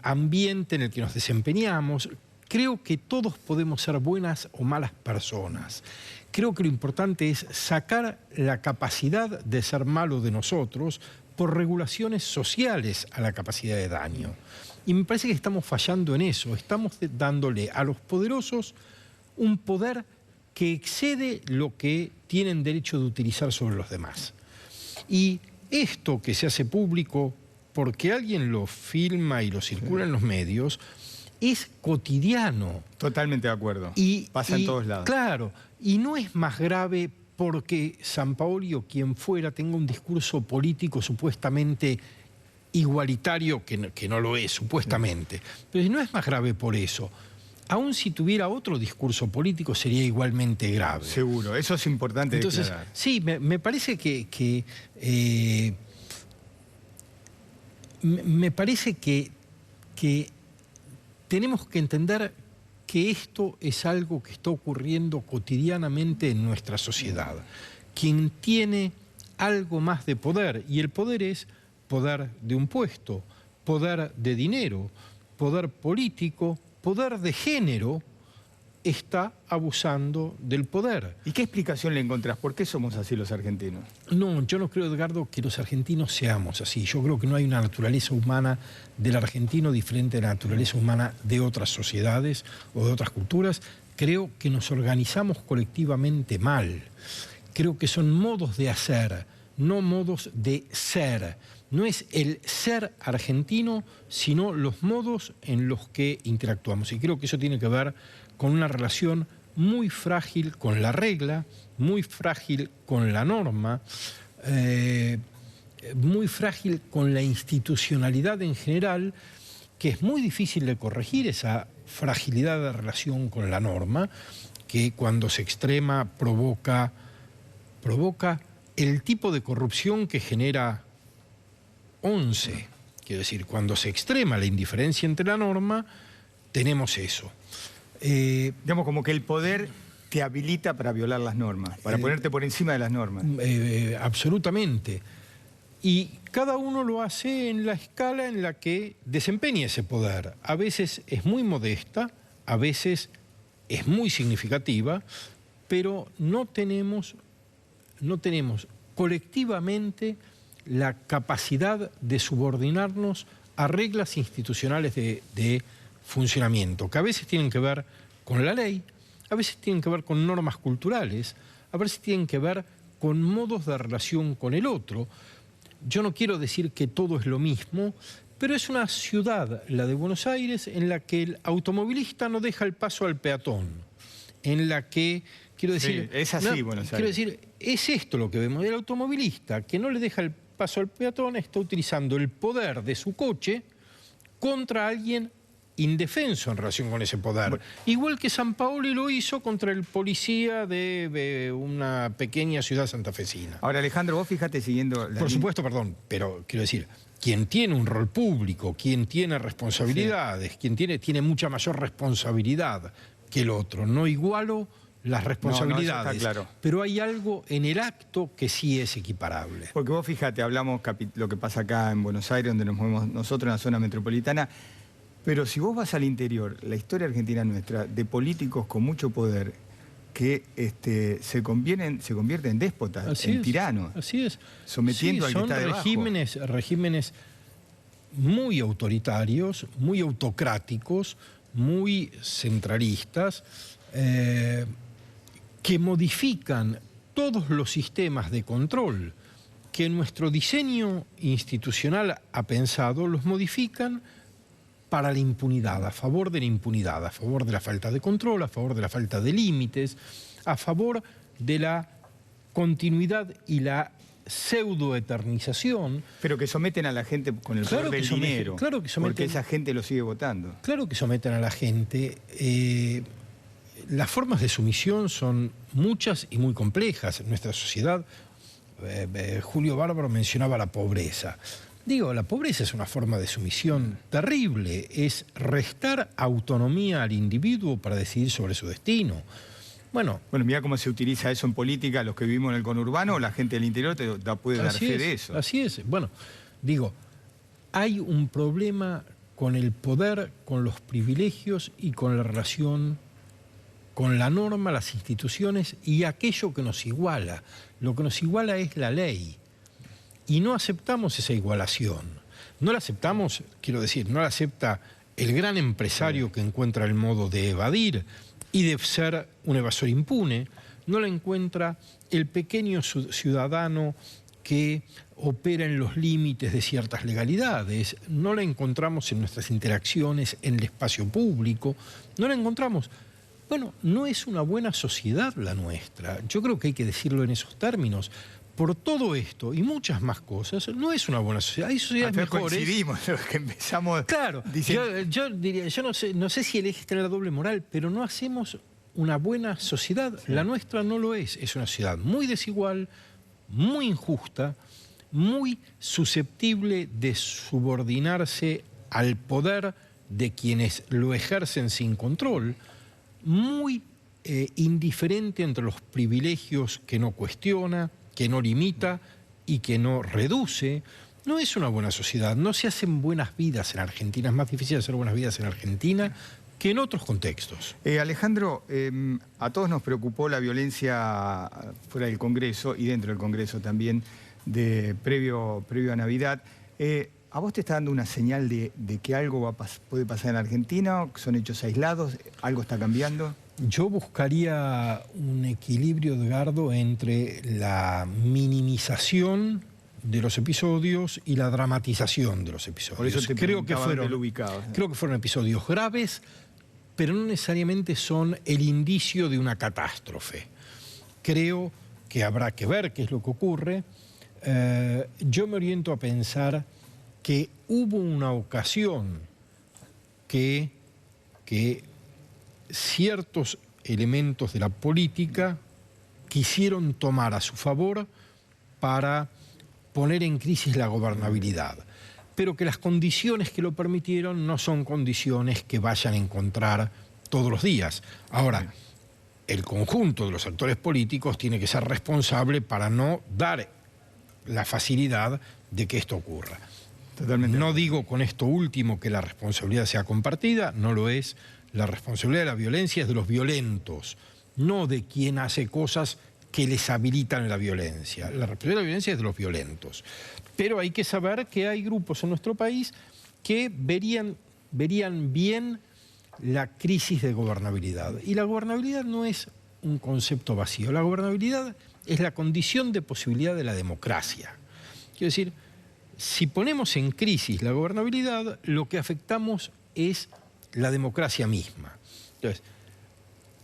ambiente en el que nos desempeñamos. Creo que todos podemos ser buenas o malas personas. Creo que lo importante es sacar la capacidad de ser malo de nosotros por regulaciones sociales a la capacidad de daño. Y me parece que estamos fallando en eso. Estamos dándole a los poderosos un poder que excede lo que tienen derecho de utilizar sobre los demás. Y esto que se hace público porque alguien lo filma y lo circula en los medios, es cotidiano. Totalmente de acuerdo. Pasa en todos lados. Claro, y no es más grave porque Sampaoli o quien fuera tenga un discurso político supuestamente igualitario, que no lo es, supuestamente. Pero no es más grave por eso. Aún si tuviera otro discurso político sería igualmente grave. Seguro, eso es importante. Entonces, declarar. sí, me parece me parece que tenemos que entender que esto es algo que está ocurriendo cotidianamente en nuestra sociedad. Quien tiene algo más de poder, y el poder es poder de un puesto, poder de dinero, poder político, poder de género, está abusando del poder. ¿Y qué explicación le encontrás? ¿Por qué somos así los argentinos? No, yo no creo, Edgardo, que los argentinos seamos así. Yo creo que no hay una naturaleza humana del argentino diferente de la naturaleza humana de otras sociedades o de otras culturas. Creo que nos organizamos colectivamente mal. Creo que son modos de hacer, no modos de ser. No es el ser argentino, sino los modos en los que interactuamos. Y creo que eso tiene que ver con una relación muy frágil con la regla, muy frágil con la norma, muy frágil con la institucionalidad en general, que es muy difícil de corregir esa fragilidad de relación con la norma, que cuando se extrema provoca el tipo de corrupción que genera 11. Quiero decir, cuando se extrema la indiferencia entre la norma, tenemos eso. Digamos, como que el poder te habilita para violar las normas, para ponerte por encima de las normas. Absolutamente. Y cada uno lo hace en la escala en la que desempeña ese poder. A veces es muy modesta, a veces es muy significativa, pero no tenemos colectivamente la capacidad de subordinarnos a reglas institucionales de funcionamiento, que a veces tienen que ver con la ley, a veces tienen que ver con normas culturales, a veces tienen que ver con modos de relación con el otro. Yo no quiero decir que todo es lo mismo, pero es una ciudad, la de Buenos Aires, en la que el automovilista no deja el paso al peatón, en la que, quiero decir... Sí, es así, Buenos Aires. Quiero decir, es esto lo que vemos. El automovilista que no le deja el paso al peatón está utilizando el poder de su coche contra alguien indefenso en relación con ese poder. Bueno, igual que Sampaoli lo hizo contra el policía de una pequeña ciudad santafesina. Ahora, Alejandro, vos fíjate siguiendo... Por supuesto, perdón, pero quiero decir, quien tiene un rol público, quien tiene responsabilidades, quien tiene mucha mayor responsabilidad que el otro. No igualo las responsabilidades, no, está claro. Pero hay algo en el acto que sí es equiparable. Porque vos fíjate, hablamos lo que pasa acá en Buenos Aires, donde nos movemos nosotros en la zona metropolitana, pero si vos vas al interior, la historia argentina nuestra, de políticos con mucho poder que se convierten en déspotas, en tiranos. Así es. Sometiendo al que está debajo. Son regímenes muy autoritarios, muy autocráticos, muy centralistas, que modifican todos los sistemas de control que nuestro diseño institucional ha pensado, los modifican para la impunidad, a favor de la impunidad, a favor de la falta de control, a favor de la falta de límites, a favor de la continuidad y la pseudoeternización. Pero que someten a la gente con el poder del dinero. Claro que someten, porque esa gente lo sigue votando. Claro que someten a la gente. Las formas de sumisión son muchas y muy complejas en nuestra sociedad. Julio Bárbaro mencionaba la pobreza. Digo, la pobreza es una forma de sumisión terrible, es restar autonomía al individuo para decidir sobre su destino. Bueno, mira cómo se utiliza eso en política, los que vivimos en el conurbano, la gente del interior puede dar fe de eso. Así es. Bueno, digo, hay un problema con el poder, con los privilegios y con la relación con la norma, las instituciones y aquello que nos iguala. Lo que nos iguala es la ley. Y no aceptamos esa igualación. No la aceptamos, quiero decir, no la acepta el gran empresario que encuentra el modo de evadir y de ser un evasor impune. No la encuentra el pequeño ciudadano que opera en los límites de ciertas legalidades. No la encontramos en nuestras interacciones en el espacio público. No la encontramos. Bueno, no es una buena sociedad la nuestra. Yo creo que hay que decirlo en esos términos. Por todo esto y muchas más cosas, no es una buena sociedad. Hay sociedades mejores. Coincidimos, los que empezamos. Claro, yo diría, yo no sé si el eje es tener doble moral, pero no hacemos una buena sociedad. Sí. La nuestra no lo es. Es una sociedad muy desigual, muy injusta, muy susceptible de subordinarse al poder de quienes lo ejercen sin control, muy indiferente entre los privilegios que no cuestiona, que no limita y que no reduce. No es una buena sociedad, no se hacen buenas vidas en Argentina, es más difícil hacer buenas vidas en Argentina que en otros contextos. Alejandro, a todos nos preocupó la violencia fuera del Congreso y dentro del Congreso también, previo a Navidad. ¿A vos te está dando una señal de que algo puede pasar en Argentina? ¿Son hechos aislados? ¿Algo está cambiando? Yo buscaría un equilibrio, Edgardo, entre la minimización de los episodios y la dramatización de los episodios. Por eso creo que fueron episodios graves, pero no necesariamente son el indicio de una catástrofe. Creo que habrá que ver qué es lo que ocurre. Yo me oriento a pensar que hubo una ocasión que ciertos elementos de la política quisieron tomar a su favor para poner en crisis la gobernabilidad, pero que las condiciones que lo permitieron no son condiciones que vayan a encontrar todos los días. Ahora, el conjunto de los actores políticos tiene que ser responsable para no dar la facilidad de que esto ocurra. Totalmente. No digo con esto último que la responsabilidad sea compartida, no lo es. La responsabilidad de la violencia es de los violentos, no de quien hace cosas que les habilitan la violencia. La responsabilidad de la violencia es de los violentos. Pero hay que saber que hay grupos en nuestro país que verían bien la crisis de gobernabilidad. Y la gobernabilidad no es un concepto vacío. La gobernabilidad es la condición de posibilidad de la democracia. Quiero decir, si ponemos en crisis la gobernabilidad, lo que afectamos es la democracia misma. Entonces,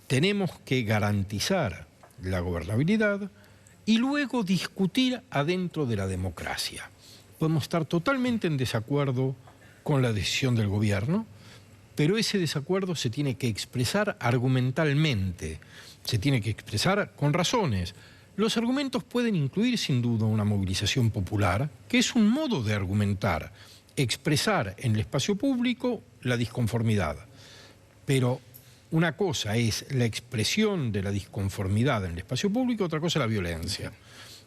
tenemos que garantizar la gobernabilidad y luego discutir adentro de la democracia. Podemos estar totalmente en desacuerdo con la decisión del gobierno, pero ese desacuerdo se tiene que expresar argumentalmente, se tiene que expresar con razones. Los argumentos pueden incluir sin duda una movilización popular, que es un modo de argumentar, expresar en el espacio público la disconformidad. Pero una cosa es la expresión de la disconformidad en el espacio público, otra cosa es la violencia.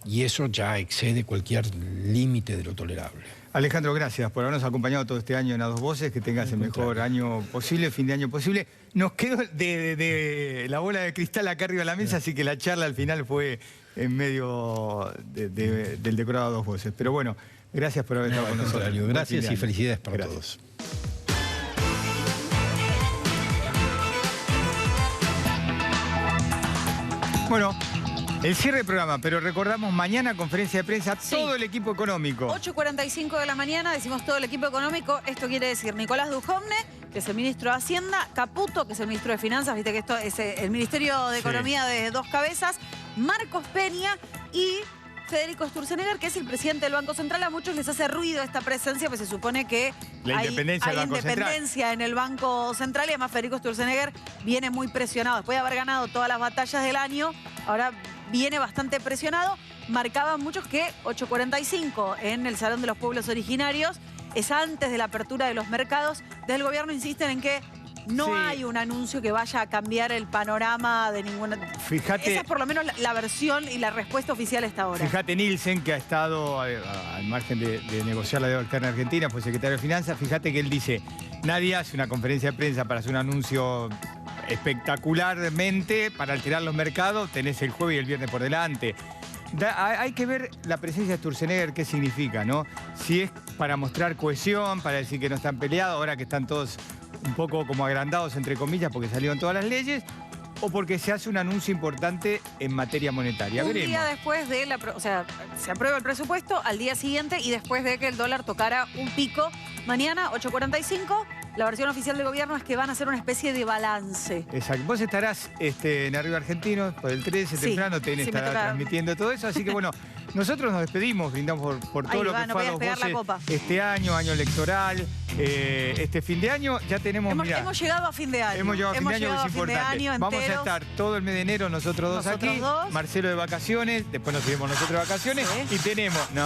Y eso ya excede cualquier límite de lo tolerable. Alejandro, gracias por habernos acompañado todo este año en A Dos Voces, que tengas el mejor año posible, fin de año posible. Nos quedó de la bola de cristal acá arriba de la mesa, así que la charla al final fue en medio del decorado A Dos Voces. Pero bueno, gracias por haber estado con nosotros. Gracias y felicidades para todos. Bueno, el cierre del programa, pero recordamos mañana conferencia de prensa, todo el equipo económico. 8:45 de la mañana, decimos todo el equipo económico. Esto quiere decir Nicolás Dujovne, que es el ministro de Hacienda, Caputo, que es el ministro de Finanzas, viste que esto es el Ministerio de Economía de dos cabezas, Marcos Peña y Federico Sturzenegger, que es el presidente del Banco Central. A muchos les hace ruido esta presencia, pues se supone que hay independencia en el Banco Central, y además Federico Sturzenegger viene muy presionado. Después de haber ganado todas las batallas del año, ahora viene bastante presionado. Marcaban muchos que 8:45 en el Salón de los Pueblos Originarios es antes de la apertura de los mercados. Desde el gobierno insisten en que no hay un anuncio que vaya a cambiar el panorama de ninguna... Fíjate, esa es por lo menos la versión y la respuesta oficial hasta ahora. Fíjate Nielsen, que ha estado al margen de negociar la deuda externa argentina, fue secretario de Finanzas. Fíjate que él dice, nadie hace una conferencia de prensa para hacer un anuncio espectacularmente para alterar los mercados, tenés el jueves y el viernes por delante. Hay que ver la presencia de Sturzenegger, qué significa, ¿no? Si es para mostrar cohesión, para decir que no están peleados, ahora que están todos un poco como agrandados, entre comillas, porque salieron todas las leyes, o porque se hace un anuncio importante en materia monetaria. Un Veremos. día después de o sea, se aprueba el presupuesto, al día siguiente y después de que el dólar tocara un pico. Mañana, 8:45, la versión oficial del gobierno es que van a hacer una especie de balance. Exacto. Vos estarás en Arriba Argentino por el 13 Sí, temprano, TN sí, me estará toca. transmitiendo todo eso. Así que bueno, nosotros nos despedimos, brindamos por todo Ahí lo va, que no fue voy a a Dos despegar la Voces copa. este año electoral. Este fin de año ya tenemos, mirá, Hemos llegado a fin de año. hemos llegado a fin de año, que llegado es a fin de importante. año Vamos a enteros. estar todo el mes de enero nosotros dos Nosotros aquí, dos. Marcelo de vacaciones, después nos seguimos nosotros de vacaciones Sí. y tenemos... No.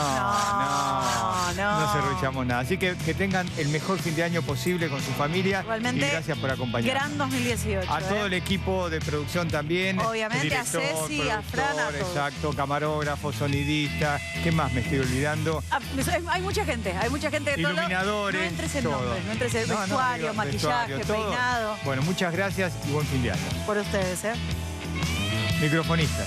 No cerruchamos nada. Así que tengan el mejor fin de año posible con su familia. Igualmente, y gracias por acompañarnos. Gran 2018. A todo el equipo de producción también. Obviamente, el director, a Ceci, a Fran, a productor, todos. exacto, camarógrafo, sonidista. ¿Qué más me estoy olvidando? Hay mucha gente de todo. Iluminadores. No entres en todo. nombres, no entres en No, vestuario, digo, maquillaje, vestuario, todo. peinado. Bueno, muchas gracias y buen fin de año. Por ustedes, ¿eh? Microfonista.